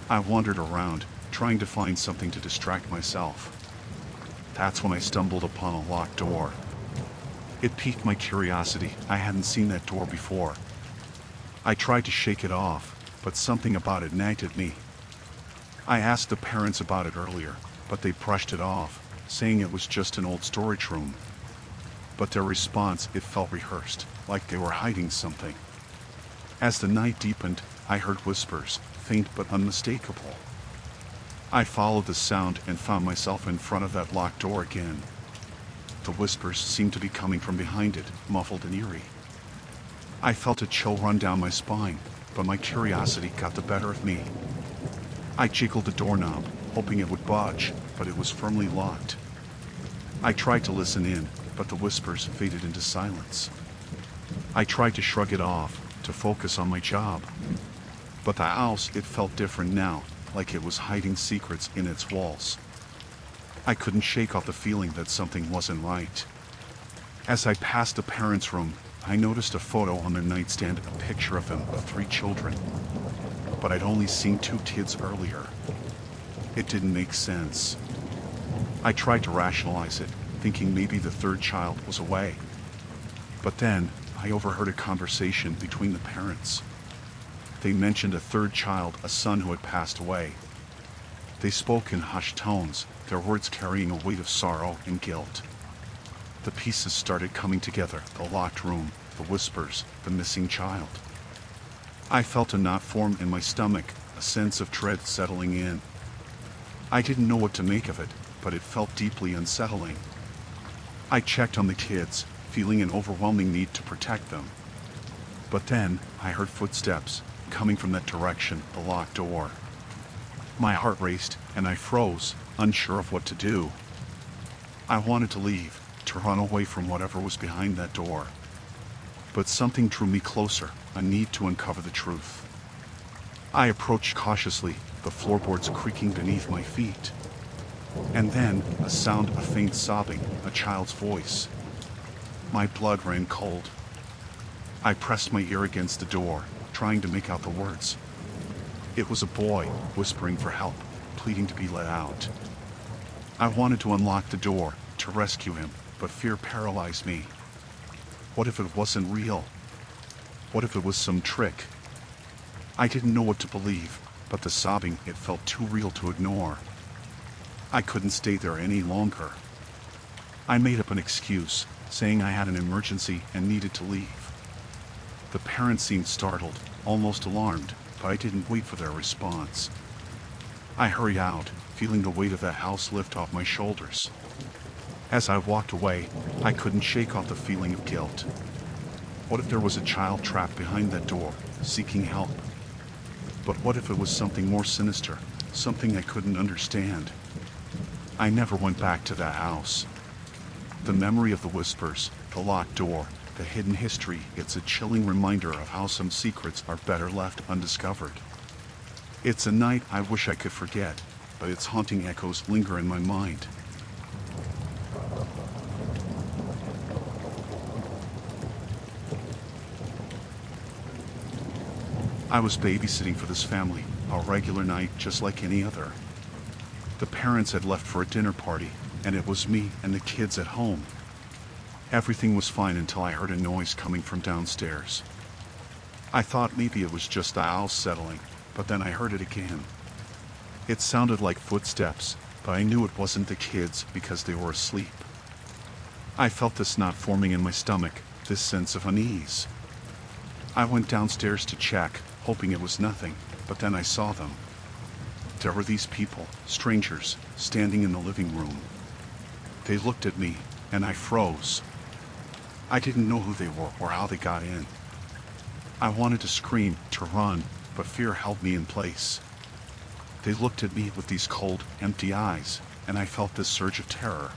I wandered around, trying to find something to distract myself. That's when I stumbled upon a locked door. It piqued my curiosity. I hadn't seen that door before. I tried to shake it off, but something about it nagged at me. I asked the parents about it earlier, but they brushed it off, saying it was just an old storage room. But their response, it felt rehearsed, like they were hiding something. As the night deepened, I heard whispers, faint but unmistakable. I followed the sound and found myself in front of that locked door again. The whispers seemed to be coming from behind it, muffled and eerie. I felt a chill run down my spine, but my curiosity got the better of me. I jiggled the doorknob, hoping it would budge, but it was firmly locked. I tried to listen in, but the whispers faded into silence. I tried to shrug it off, to focus on my job. But the house, it felt different now, like it was hiding secrets in its walls. I couldn't shake off the feeling that something wasn't right. As I passed the parents' room, I noticed a photo on their nightstand, a picture of them with 3 children. But I'd only seen 2 kids earlier. It didn't make sense. I tried to rationalize it, thinking maybe the 3rd child was away. But then, I overheard a conversation between the parents. They mentioned a 3rd child, a son who had passed away. They spoke in hushed tones, their words carrying a weight of sorrow and guilt. The pieces started coming together, the locked room, the whispers, the missing child. I felt a knot form in my stomach, a sense of dread settling in. I didn't know what to make of it, but it felt deeply unsettling. I checked on the kids, feeling an overwhelming need to protect them. But then, I heard footsteps, coming from that direction, the locked door. My heart raced, and I froze, unsure of what to do. I wanted to leave, to run away from whatever was behind that door. But something drew me closer, a need to uncover the truth. I approached cautiously, the floorboards creaking beneath my feet. And then, a sound of faint sobbing, a child's voice. My blood ran cold. I pressed my ear against the door, trying to make out the words. It was a boy, whispering for help, pleading to be let out. I wanted to unlock the door, to rescue him, but fear paralyzed me. What if it wasn't real? What if it was some trick? I didn't know what to believe, but the sobbing, it felt too real to ignore. I couldn't stay there any longer. I made up an excuse, saying I had an emergency and needed to leave. The parents seemed startled, almost alarmed, but I didn't wait for their response. I hurried out, feeling the weight of that house lift off my shoulders. As I walked away, I couldn't shake off the feeling of guilt. What if there was a child trapped behind that door, seeking help? But what if it was something more sinister, something I couldn't understand? I never went back to that house. The memory of the whispers, the locked door, the hidden history. It's a chilling reminder of how some secrets are better left undiscovered. It's a night I wish I could forget, but its haunting echoes linger in my mind. I was babysitting for this family, a regular night just like any other. The parents had left for a dinner party, and it was me and the kids at home. Everything was fine until I heard a noise coming from downstairs. I thought maybe it was just the house settling, but then I heard it again. It sounded like footsteps, but I knew it wasn't the kids because they were asleep. I felt this knot forming in my stomach, this sense of unease. I went downstairs to check, hoping it was nothing, but then I saw them. There were these people, strangers, standing in the living room. They looked at me, and I froze. I didn't know who they were or how they got in. I wanted to scream, to run, but fear held me in place. They looked at me with these cold, empty eyes, and I felt this surge of terror.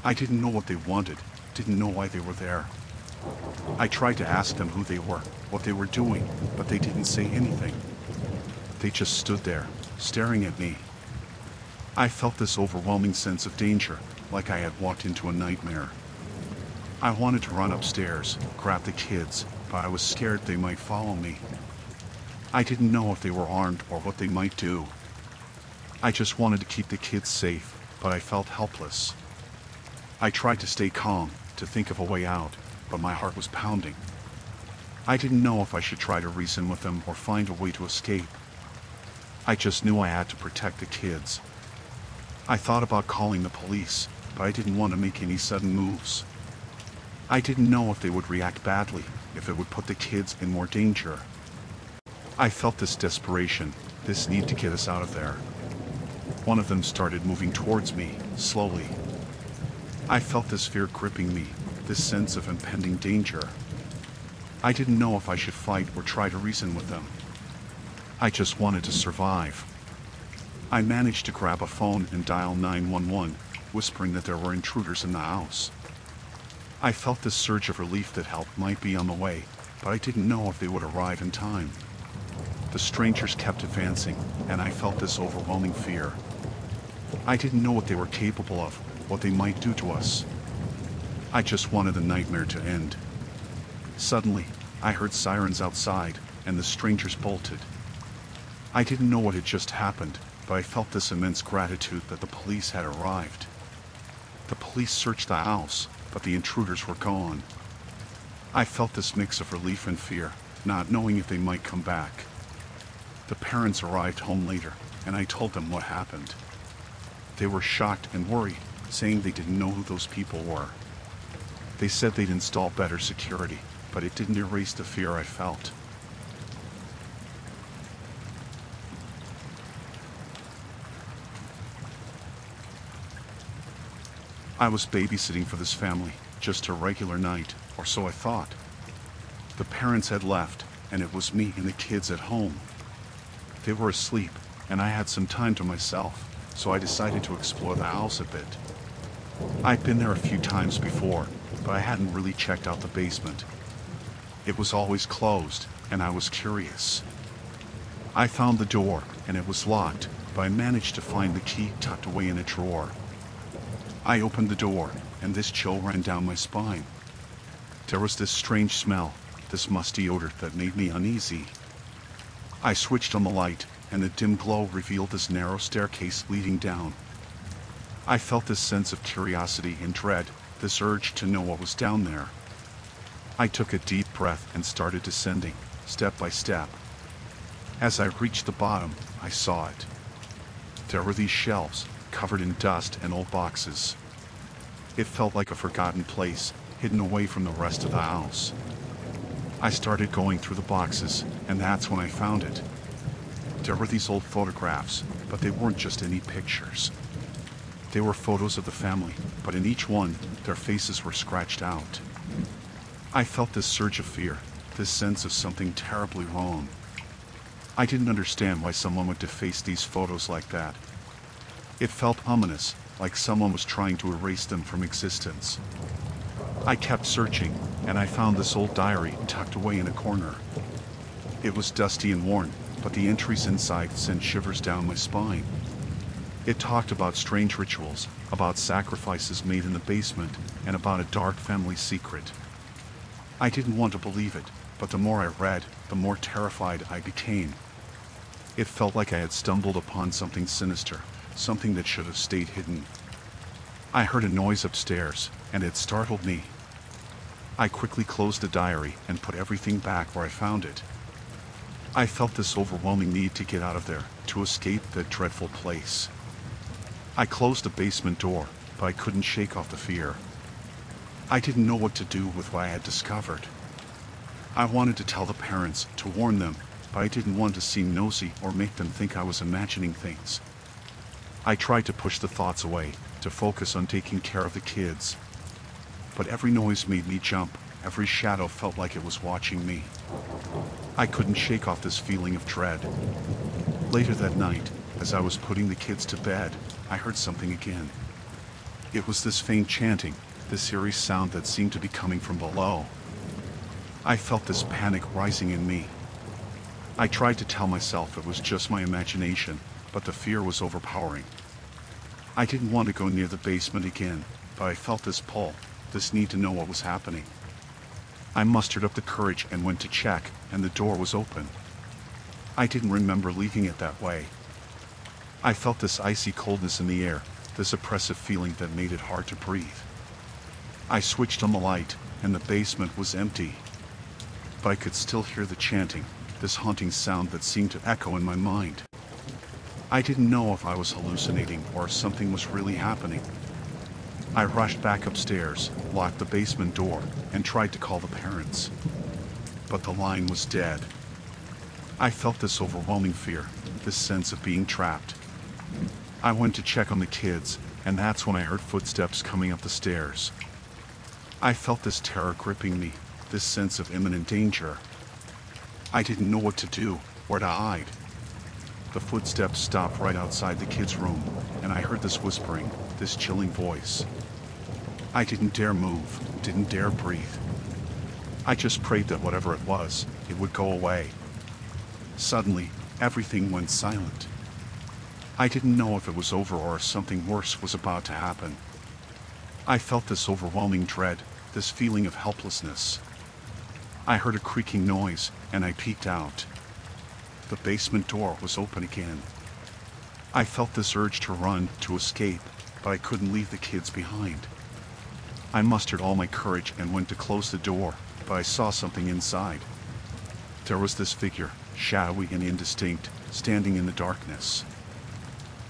I didn't know what they wanted, didn't know why they were there. I tried to ask them who they were, what they were doing, but they didn't say anything. They just stood there, staring at me. I felt this overwhelming sense of danger, like I had walked into a nightmare. I wanted to run upstairs, grab the kids, but I was scared they might follow me. I didn't know if they were armed or what they might do. I just wanted to keep the kids safe, but I felt helpless. I tried to stay calm, to think of a way out, but my heart was pounding. I didn't know if I should try to reason with them or find a way to escape. I just knew I had to protect the kids. I thought about calling the police, but I didn't want to make any sudden moves. I didn't know if they would react badly, if it would put the kids in more danger. I felt this desperation, this need to get us out of there. One of them started moving towards me, slowly. I felt this fear gripping me, this sense of impending danger. I didn't know if I should fight or try to reason with them. I just wanted to survive. I managed to grab a phone and dial 911, whispering that there were intruders in the house. I felt this surge of relief that help might be on the way, but I didn't know if they would arrive in time. The strangers kept advancing, and I felt this overwhelming fear. I didn't know what they were capable of, what they might do to us. I just wanted the nightmare to end. Suddenly, I heard sirens outside, and the strangers bolted. I didn't know what had just happened, but I felt this immense gratitude that the police had arrived. The police searched the house, but the intruders were gone. I felt this mix of relief and fear, not knowing if they might come back. The parents arrived home later, and I told them what happened. They were shocked and worried, saying they didn't know who those people were. They said they'd install better security, but it didn't erase the fear I felt. I was babysitting for this family, just a regular night, or so I thought. The parents had left, and it was me and the kids at home. They were asleep, and I had some time to myself, so I decided to explore the house a bit. I'd been there a few times before, but I hadn't really checked out the basement. It was always closed, and I was curious. I found the door, and it was locked, but I managed to find the key tucked away in a drawer. I opened the door, and this chill ran down my spine. There was this strange smell, this musty odor that made me uneasy. I switched on the light, and the dim glow revealed this narrow staircase leading down. I felt this sense of curiosity and dread, this urge to know what was down there. I took a deep breath and started descending, step by step. As I reached the bottom, I saw it. There were these shelves, covered in dust and old boxes. It felt like a forgotten place, hidden away from the rest of the house. I started going through the boxes, and that's when I found it. There were these old photographs, but they weren't just any pictures. They were photos of the family, but in each one, their faces were scratched out. I felt this surge of fear, this sense of something terribly wrong. I didn't understand why someone would deface these photos like that. It felt ominous, like someone was trying to erase them from existence. I kept searching, and I found this old diary tucked away in a corner. It was dusty and worn, but the entries inside sent shivers down my spine. It talked about strange rituals, about sacrifices made in the basement, and about a dark family secret. I didn't want to believe it, but the more I read, the more terrified I became. It felt like I had stumbled upon something sinister, something that should have stayed hidden. I heard a noise upstairs, and it startled me. I quickly closed the diary and put everything back where I found it. I felt this overwhelming need to get out of there, to escape that dreadful place. I closed the basement door, but I couldn't shake off the fear. I didn't know what to do with what I had discovered. I wanted to tell the parents, to warn them, but I didn't want to seem nosy or make them think I was imagining things. I tried to push the thoughts away, to focus on taking care of the kids. But every noise made me jump, every shadow felt like it was watching me. I couldn't shake off this feeling of dread. Later that night, as I was putting the kids to bed, I heard something again. It was this faint chanting, this eerie sound that seemed to be coming from below. I felt this panic rising in me. I tried to tell myself it was just my imagination, but the fear was overpowering. I didn't want to go near the basement again, but I felt this pull, this need to know what was happening. I mustered up the courage and went to check, and the door was open. I didn't remember leaving it that way. I felt this icy coldness in the air, this oppressive feeling that made it hard to breathe. I switched on the light, and the basement was empty. But I could still hear the chanting, this haunting sound that seemed to echo in my mind. I didn't know if I was hallucinating or if something was really happening. I rushed back upstairs, locked the basement door, and tried to call the parents. But the line was dead. I felt this overwhelming fear, this sense of being trapped. I went to check on the kids, and that's when I heard footsteps coming up the stairs. I felt this terror gripping me, this sense of imminent danger. I didn't know what to do, where to hide. The footsteps stopped right outside the kids' room, and I heard this whispering, this chilling voice. I didn't dare move, didn't dare breathe. I just prayed that whatever it was, it would go away. Suddenly, everything went silent. I didn't know if it was over or if something worse was about to happen. I felt this overwhelming dread, this feeling of helplessness. I heard a creaking noise, and I peeked out. The basement door was open again. I felt this urge to run, to escape, but I couldn't leave the kids behind. I mustered all my courage and went to close the door, but I saw something inside. There was this figure, shadowy and indistinct, standing in the darkness.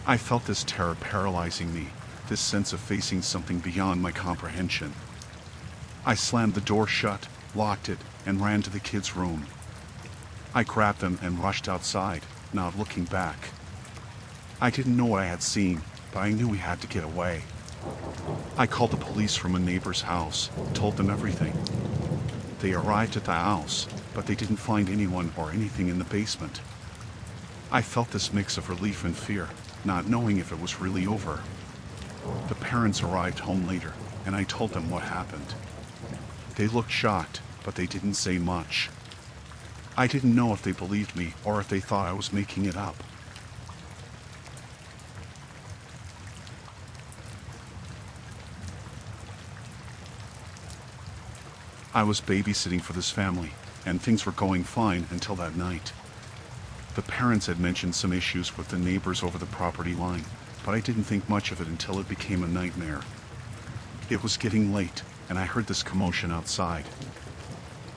I felt this terror paralyzing me, this sense of facing something beyond my comprehension. I slammed the door shut, locked it, and ran to the kids' room. I grabbed them and rushed outside, not looking back. I didn't know what I had seen, but I knew we had to get away. I called the police from a neighbor's house, told them everything. They arrived at the house, but they didn't find anyone or anything in the basement. I felt this mix of relief and fear, not knowing if it was really over. The parents arrived home later, and I told them what happened. They looked shocked, but they didn't say much. I didn't know if they believed me or if they thought I was making it up. I was babysitting for this family, and things were going fine until that night. The parents had mentioned some issues with the neighbors over the property line, but I didn't think much of it until it became a nightmare. It was getting late, and I heard this commotion outside.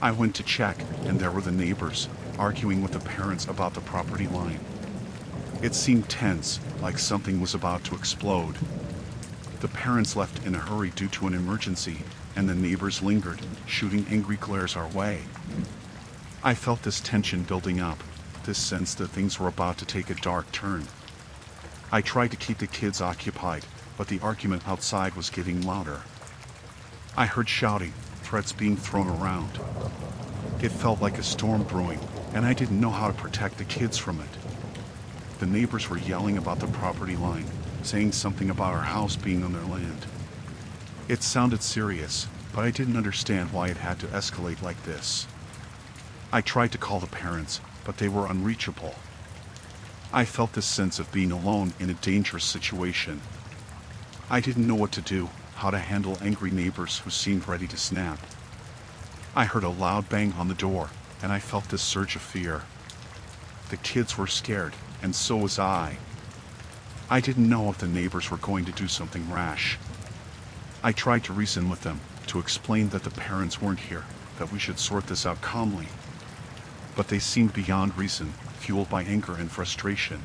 I went to check, and there were the neighbors, arguing with the parents about the property line. It seemed tense, like something was about to explode. The parents left in a hurry due to an emergency, and the neighbors lingered, shooting angry glares our way. I felt this tension building up, this sense that things were about to take a dark turn. I tried to keep the kids occupied, but the argument outside was getting louder. I heard shouting, threats being thrown around. It felt like a storm brewing, and I didn't know how to protect the kids from it. The neighbors were yelling about the property line, saying something about our house being on their land. It sounded serious, but I didn't understand why it had to escalate like this. I tried to call the parents, but they were unreachable. I felt this sense of being alone in a dangerous situation. I didn't know what to do, how to handle angry neighbors who seemed ready to snap. I heard a loud bang on the door, and I felt this surge of fear. The kids were scared, and so was I. I didn't know if the neighbors were going to do something rash. I tried to reason with them, to explain that the parents weren't here, that we should sort this out calmly. But they seemed beyond reason, fueled by anger and frustration.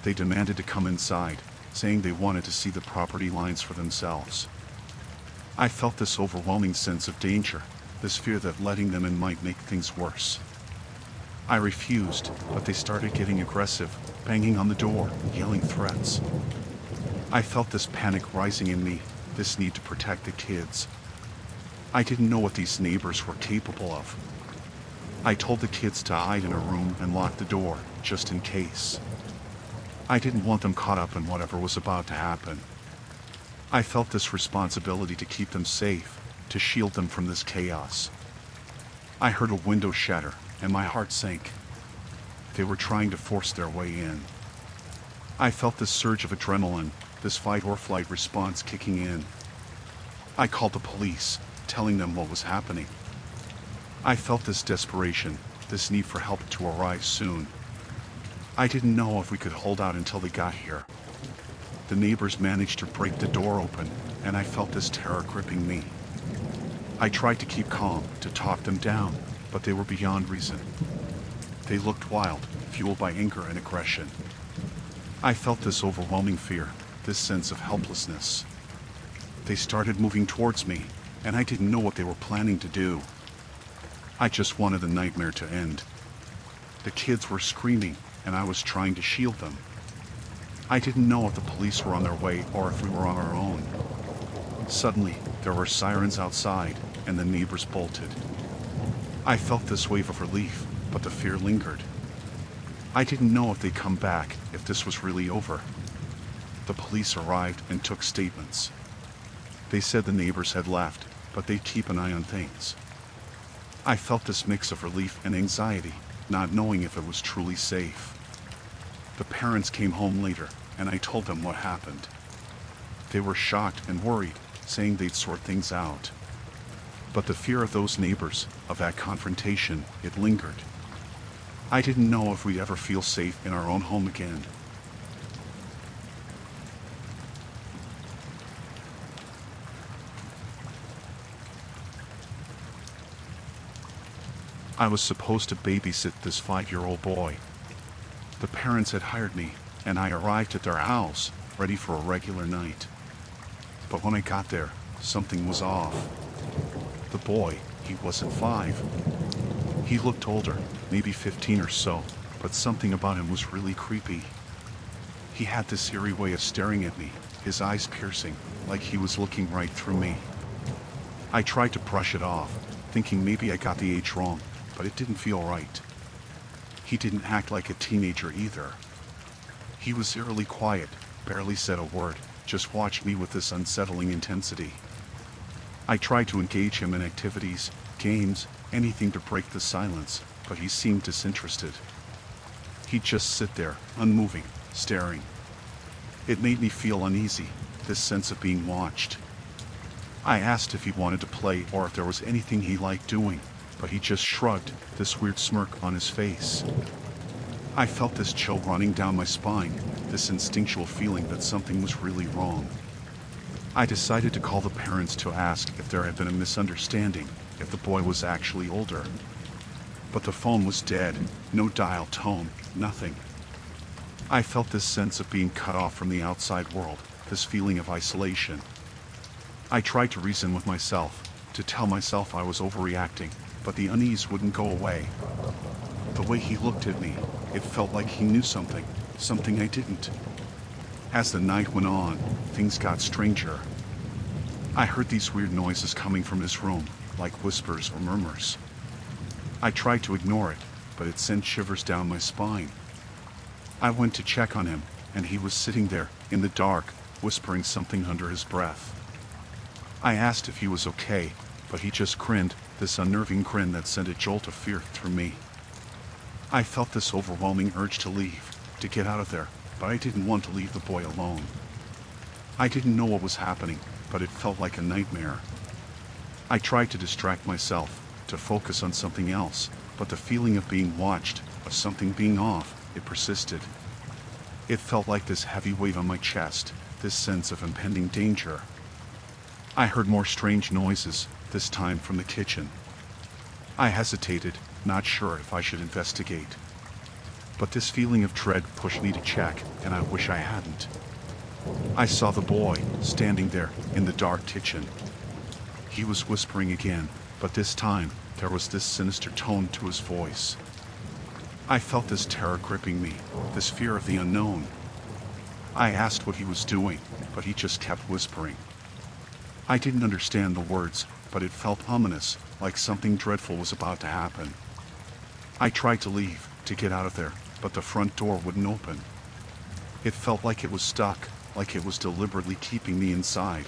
They demanded to come inside, saying they wanted to see the property lines for themselves. I felt this overwhelming sense of danger, this fear that letting them in might make things worse. I refused, but they started getting aggressive, banging on the door, yelling threats. I felt this panic rising in me, this need to protect the kids. I didn't know what these neighbors were capable of. I told the kids to hide in a room and lock the door, just in case. I didn't want them caught up in whatever was about to happen. I felt this responsibility to keep them safe, to shield them from this chaos. I heard a window shatter, and my heart sank. They were trying to force their way in. I felt this surge of adrenaline, this fight or flight response kicking in. I called the police, telling them what was happening. I felt this desperation, this need for help to arrive soon. I didn't know if we could hold out until they got here. The neighbors managed to break the door open, and I felt this terror gripping me. I tried to keep calm, to talk them down, but they were beyond reason. They looked wild, fueled by anger and aggression. I felt this overwhelming fear, this sense of helplessness. They started moving towards me, and I didn't know what they were planning to do. I just wanted the nightmare to end. The kids were screaming, and I was trying to shield them. I didn't know if the police were on their way or if we were on our own. Suddenly, there were sirens outside, and the neighbors bolted. I felt this wave of relief, but the fear lingered. I didn't know if they'd come back, if this was really over. The police arrived and took statements. They said the neighbors had left, but they'd keep an eye on things. I felt this mix of relief and anxiety, not knowing if it was truly safe. The parents came home later, and I told them what happened. They were shocked and worried, saying they'd sort things out. But the fear of those neighbors, of that confrontation, it lingered. I didn't know if we'd ever feel safe in our own home again. I was supposed to babysit this 5-year-old boy. The parents had hired me, and I arrived at their house, ready for a regular night. But when I got there, something was off. The boy, he wasn't 5. He looked older, maybe 15 or so, but something about him was really creepy. He had this eerie way of staring at me, his eyes piercing, like he was looking right through me. I tried to brush it off, thinking maybe I got the age wrong, but it didn't feel right. He didn't act like a teenager either. He was eerily quiet, barely said a word, just watched me with this unsettling intensity. I tried to engage him in activities, games, anything to break the silence, but he seemed disinterested. He'd just sit there, unmoving, staring. It made me feel uneasy, this sense of being watched. I asked if he wanted to play or if there was anything he liked doing, but he just shrugged, this weird smirk on his face. I felt this chill running down my spine, this instinctual feeling that something was really wrong. I decided to call the parents to ask if there had been a misunderstanding, if the boy was actually older. But the phone was dead, no dial tone, nothing. I felt this sense of being cut off from the outside world, this feeling of isolation. I tried to reason with myself, to tell myself I was overreacting, but the unease wouldn't go away. The way he looked at me, it felt like he knew something, something I didn't. As the night went on, things got stranger. I heard these weird noises coming from his room, like whispers or murmurs. I tried to ignore it, but it sent shivers down my spine. I went to check on him, and he was sitting there, in the dark, whispering something under his breath. I asked if he was okay, but he just grinned, this unnerving grin that sent a jolt of fear through me. I felt this overwhelming urge to leave, to get out of there, but I didn't want to leave the boy alone. I didn't know what was happening, but it felt like a nightmare. I tried to distract myself, to focus on something else, but the feeling of being watched, of something being off, it persisted. It felt like this heavy weight on my chest, this sense of impending danger. I heard more strange noises, this time from the kitchen. I hesitated, not sure if I should investigate. But this feeling of dread pushed me to check, and I wish I hadn't. I saw the boy, standing there, in the dark kitchen. He was whispering again, but this time, there was this sinister tone to his voice. I felt this terror gripping me, this fear of the unknown. I asked what he was doing, but he just kept whispering. I didn't understand the words, but it felt ominous, like something dreadful was about to happen. I tried to leave, to get out of there, but the front door wouldn't open. It felt like it was stuck, like it was deliberately keeping me inside.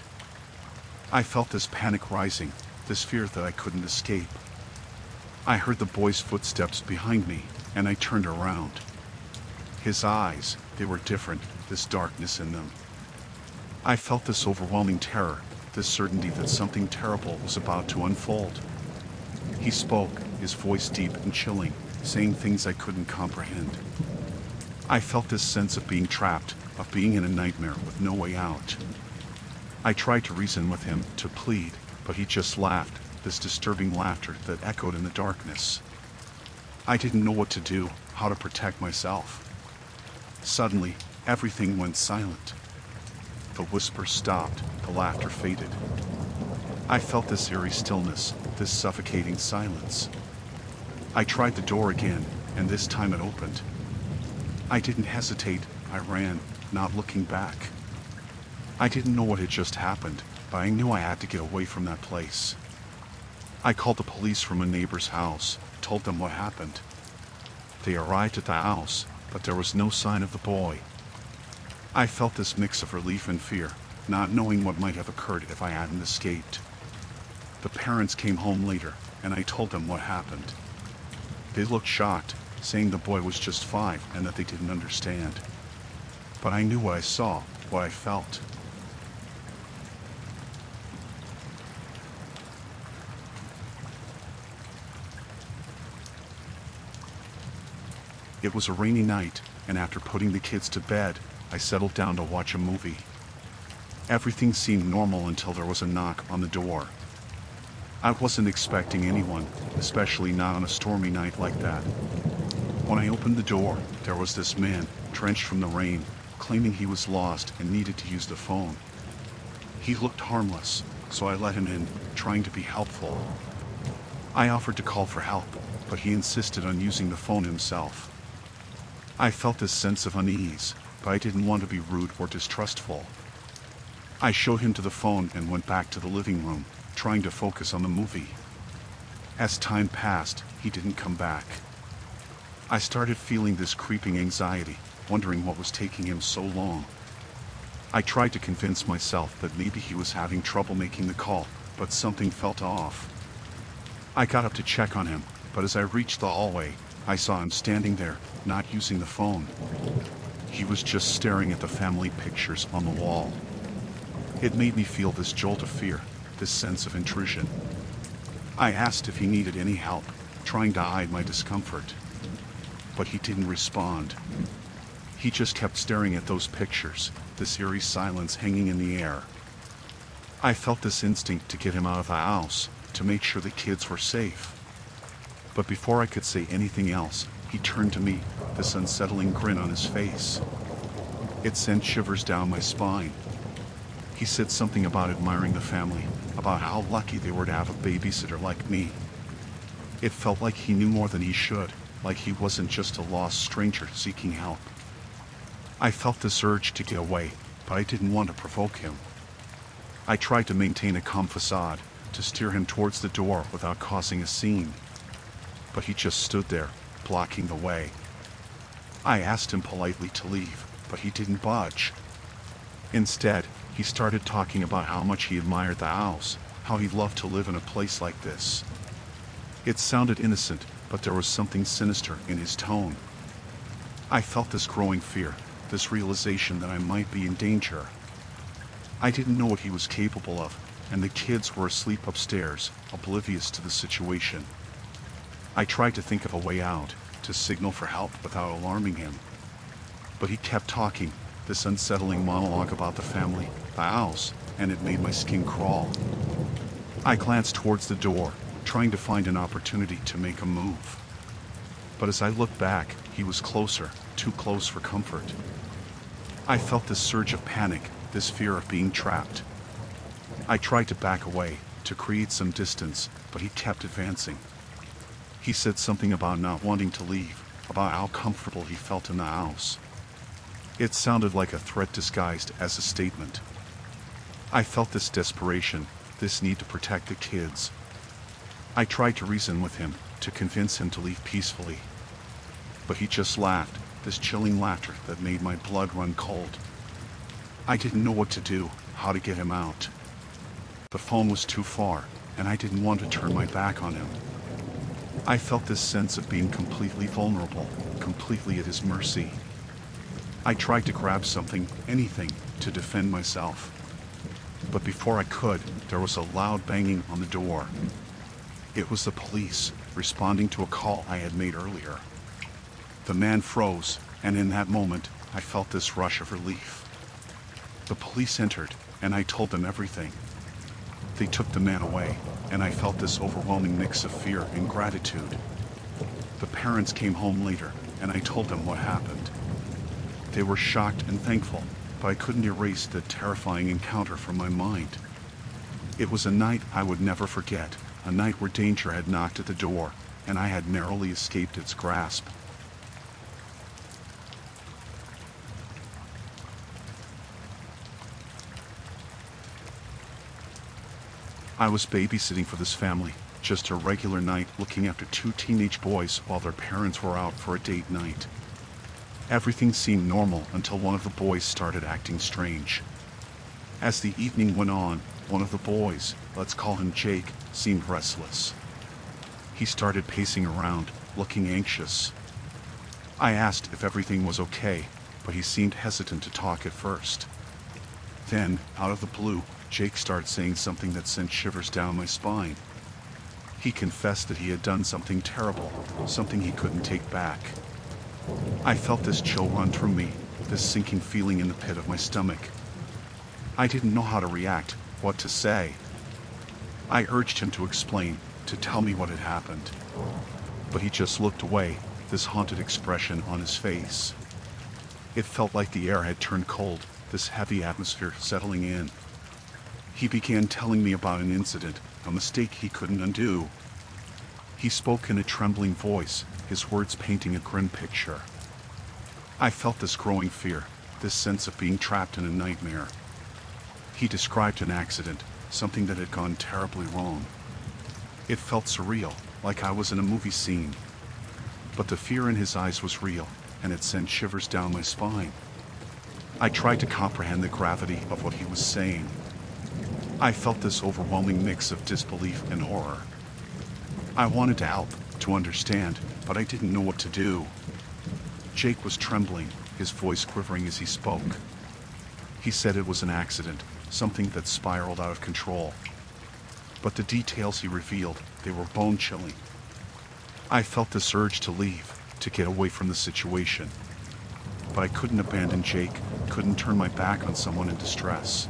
I felt this panic rising, this fear that I couldn't escape. I heard the boy's footsteps behind me, and I turned around. His eyes, they were different, this darkness in them. I felt this overwhelming terror, this certainty that something terrible was about to unfold. He spoke, his voice deep and chilling, saying things I couldn't comprehend. I felt this sense of being trapped, of being in a nightmare with no way out. I tried to reason with him, to plead, but he just laughed, this disturbing laughter that echoed in the darkness. I didn't know what to do, how to protect myself. Suddenly, everything went silent. The whispers stopped, the laughter faded. I felt this eerie stillness, this suffocating silence. I tried the door again, and this time it opened. I didn't hesitate, I ran, not looking back. I didn't know what had just happened, but I knew I had to get away from that place. I called the police from a neighbor's house, told them what happened. They arrived at the house, but there was no sign of the boy. I felt this mix of relief and fear, not knowing what might have occurred if I hadn't escaped. The parents came home later, and I told them what happened. They looked shocked, saying the boy was just 5 and that they didn't understand. But I knew what I saw, what I felt. It was a rainy night, and after putting the kids to bed, I settled down to watch a movie. Everything seemed normal until there was a knock on the door. I wasn't expecting anyone, especially not on a stormy night like that. When I opened the door, there was this man, drenched from the rain, claiming he was lost and needed to use the phone. He looked harmless, so I let him in, trying to be helpful. I offered to call for help, but he insisted on using the phone himself. I felt this sense of unease, but I didn't want to be rude or distrustful. I showed him to the phone and went back to the living room, trying to focus on the movie. As time passed, he didn't come back. I started feeling this creeping anxiety, wondering what was taking him so long. I tried to convince myself that maybe he was having trouble making the call, but something felt off. I got up to check on him, but as I reached the hallway, I saw him standing there, not using the phone. He was just staring at the family pictures on the wall. It made me feel this jolt of fear, this sense of intrusion. I asked if he needed any help, trying to hide my discomfort. But he didn't respond. He just kept staring at those pictures, this eerie silence hanging in the air. I felt this instinct to get him out of the house, to make sure the kids were safe. But before I could say anything else, he turned to me, this unsettling grin on his face. It sent shivers down my spine. He said something about admiring the family, about how lucky they were to have a babysitter like me. It felt like he knew more than he should, like he wasn't just a lost stranger seeking help. I felt this urge to get away, but I didn't want to provoke him. I tried to maintain a calm facade, to steer him towards the door without causing a scene. But he just stood there, blocking the way. I asked him politely to leave, but he didn't budge. Instead, He started talking about how much he admired the house, how he loved to live in a place like this. It sounded innocent, but there was something sinister in his tone. I felt this growing fear, this realization that I might be in danger. I didn't know what he was capable of, and the kids were asleep upstairs, oblivious to the situation. I tried to think of a way out, to signal for help without alarming him. But he kept talking, this unsettling monologue about the family, the house, and it made my skin crawl. I glanced towards the door, trying to find an opportunity to make a move. But as I looked back, he was closer, too close for comfort. I felt this surge of panic, this fear of being trapped. I tried to back away, to create some distance, but he kept advancing. He said something about not wanting to leave, about how comfortable he felt in the house. It sounded like a threat disguised as a statement. I felt this desperation, this need to protect the kids. I tried to reason with him, to convince him to leave peacefully. But he just laughed, this chilling laughter that made my blood run cold. I didn't know what to do, how to get him out. The phone was too far, and I didn't want to turn my back on him. I felt this sense of being completely vulnerable, completely at his mercy. I tried to grab something, anything, to defend myself. But before I could, there was a loud banging on the door. It was the police, responding to a call I had made earlier. The man froze, and in that moment, I felt this rush of relief. The police entered, and I told them everything. They took the man away, and I felt this overwhelming mix of fear and gratitude. The parents came home later, and I told them what happened. They were shocked and thankful, but I couldn't erase the terrifying encounter from my mind. It was a night I would never forget, a night where danger had knocked at the door, and I had narrowly escaped its grasp. I was babysitting for this family, just a regular night looking after two teenage boys while their parents were out for a date night. Everything seemed normal until one of the boys started acting strange. As the evening went on, one of the boys, let's call him Jake, seemed restless. He started pacing around, looking anxious. I asked if everything was okay, but he seemed hesitant to talk at first. Then, out of the blue, Jake started saying something that sent shivers down my spine. He confessed that he had done something terrible, something he couldn't take back. I felt this chill run through me, this sinking feeling in the pit of my stomach. I didn't know how to react, what to say. I urged him to explain, to tell me what had happened. But he just looked away, this haunted expression on his face. It felt like the air had turned cold, this heavy atmosphere settling in. He began telling me about an incident, a mistake he couldn't undo. He spoke in a trembling voice, his words painting a grim picture. I felt this growing fear, this sense of being trapped in a nightmare. He described an accident, something that had gone terribly wrong. It felt surreal, like I was in a movie scene. But the fear in his eyes was real, and it sent shivers down my spine. I tried to comprehend the gravity of what he was saying. I felt this overwhelming mix of disbelief and horror. I wanted to help, to understand, but I didn't know what to do. Jake was trembling, his voice quivering as he spoke. He said it was an accident, something that spiraled out of control. But the details he revealed, they were bone-chilling. I felt this urge to leave, to get away from the situation. But I couldn't abandon Jake, couldn't turn my back on someone in distress.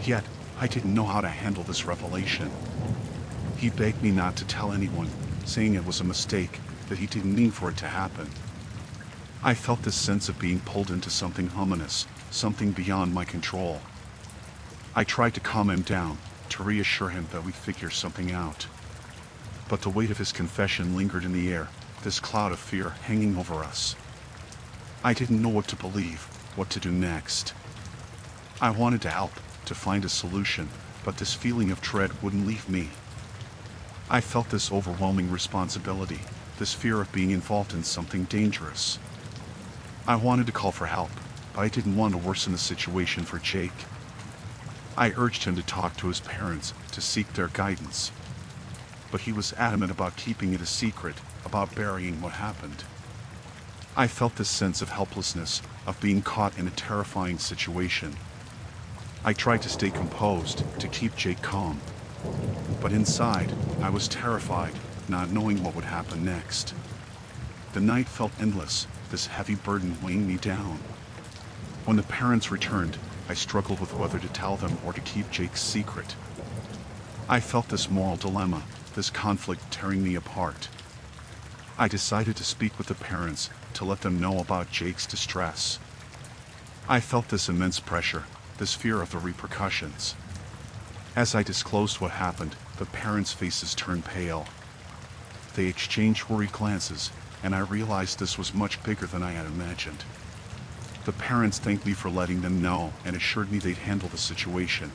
Yet, I didn't know how to handle this revelation. He begged me not to tell anyone, saying it was a mistake, that he didn't mean for it to happen. I felt this sense of being pulled into something ominous, something beyond my control. I tried to calm him down, to reassure him that we'd figure something out. But the weight of his confession lingered in the air, this cloud of fear hanging over us. I didn't know what to believe, what to do next. I wanted to help, to find a solution, but this feeling of dread wouldn't leave me. I felt this overwhelming responsibility, this fear of being involved in something dangerous. I wanted to call for help, but I didn't want to worsen the situation for Jake. I urged him to talk to his parents to seek their guidance, but he was adamant about keeping it a secret, about burying what happened. I felt this sense of helplessness, of being caught in a terrifying situation. I tried to stay composed, to keep Jake calm, but inside, I was terrified, not knowing what would happen next. The night felt endless, this heavy burden weighing me down. When the parents returned, I struggled with whether to tell them or to keep Jake's secret. I felt this moral dilemma, this conflict tearing me apart. I decided to speak with the parents to let them know about Jake's distress. I felt this immense pressure, this fear of the repercussions. As I disclosed what happened, the parents' faces turned pale. They exchanged worried glances, and I realized this was much bigger than I had imagined. The parents thanked me for letting them know and assured me they'd handle the situation,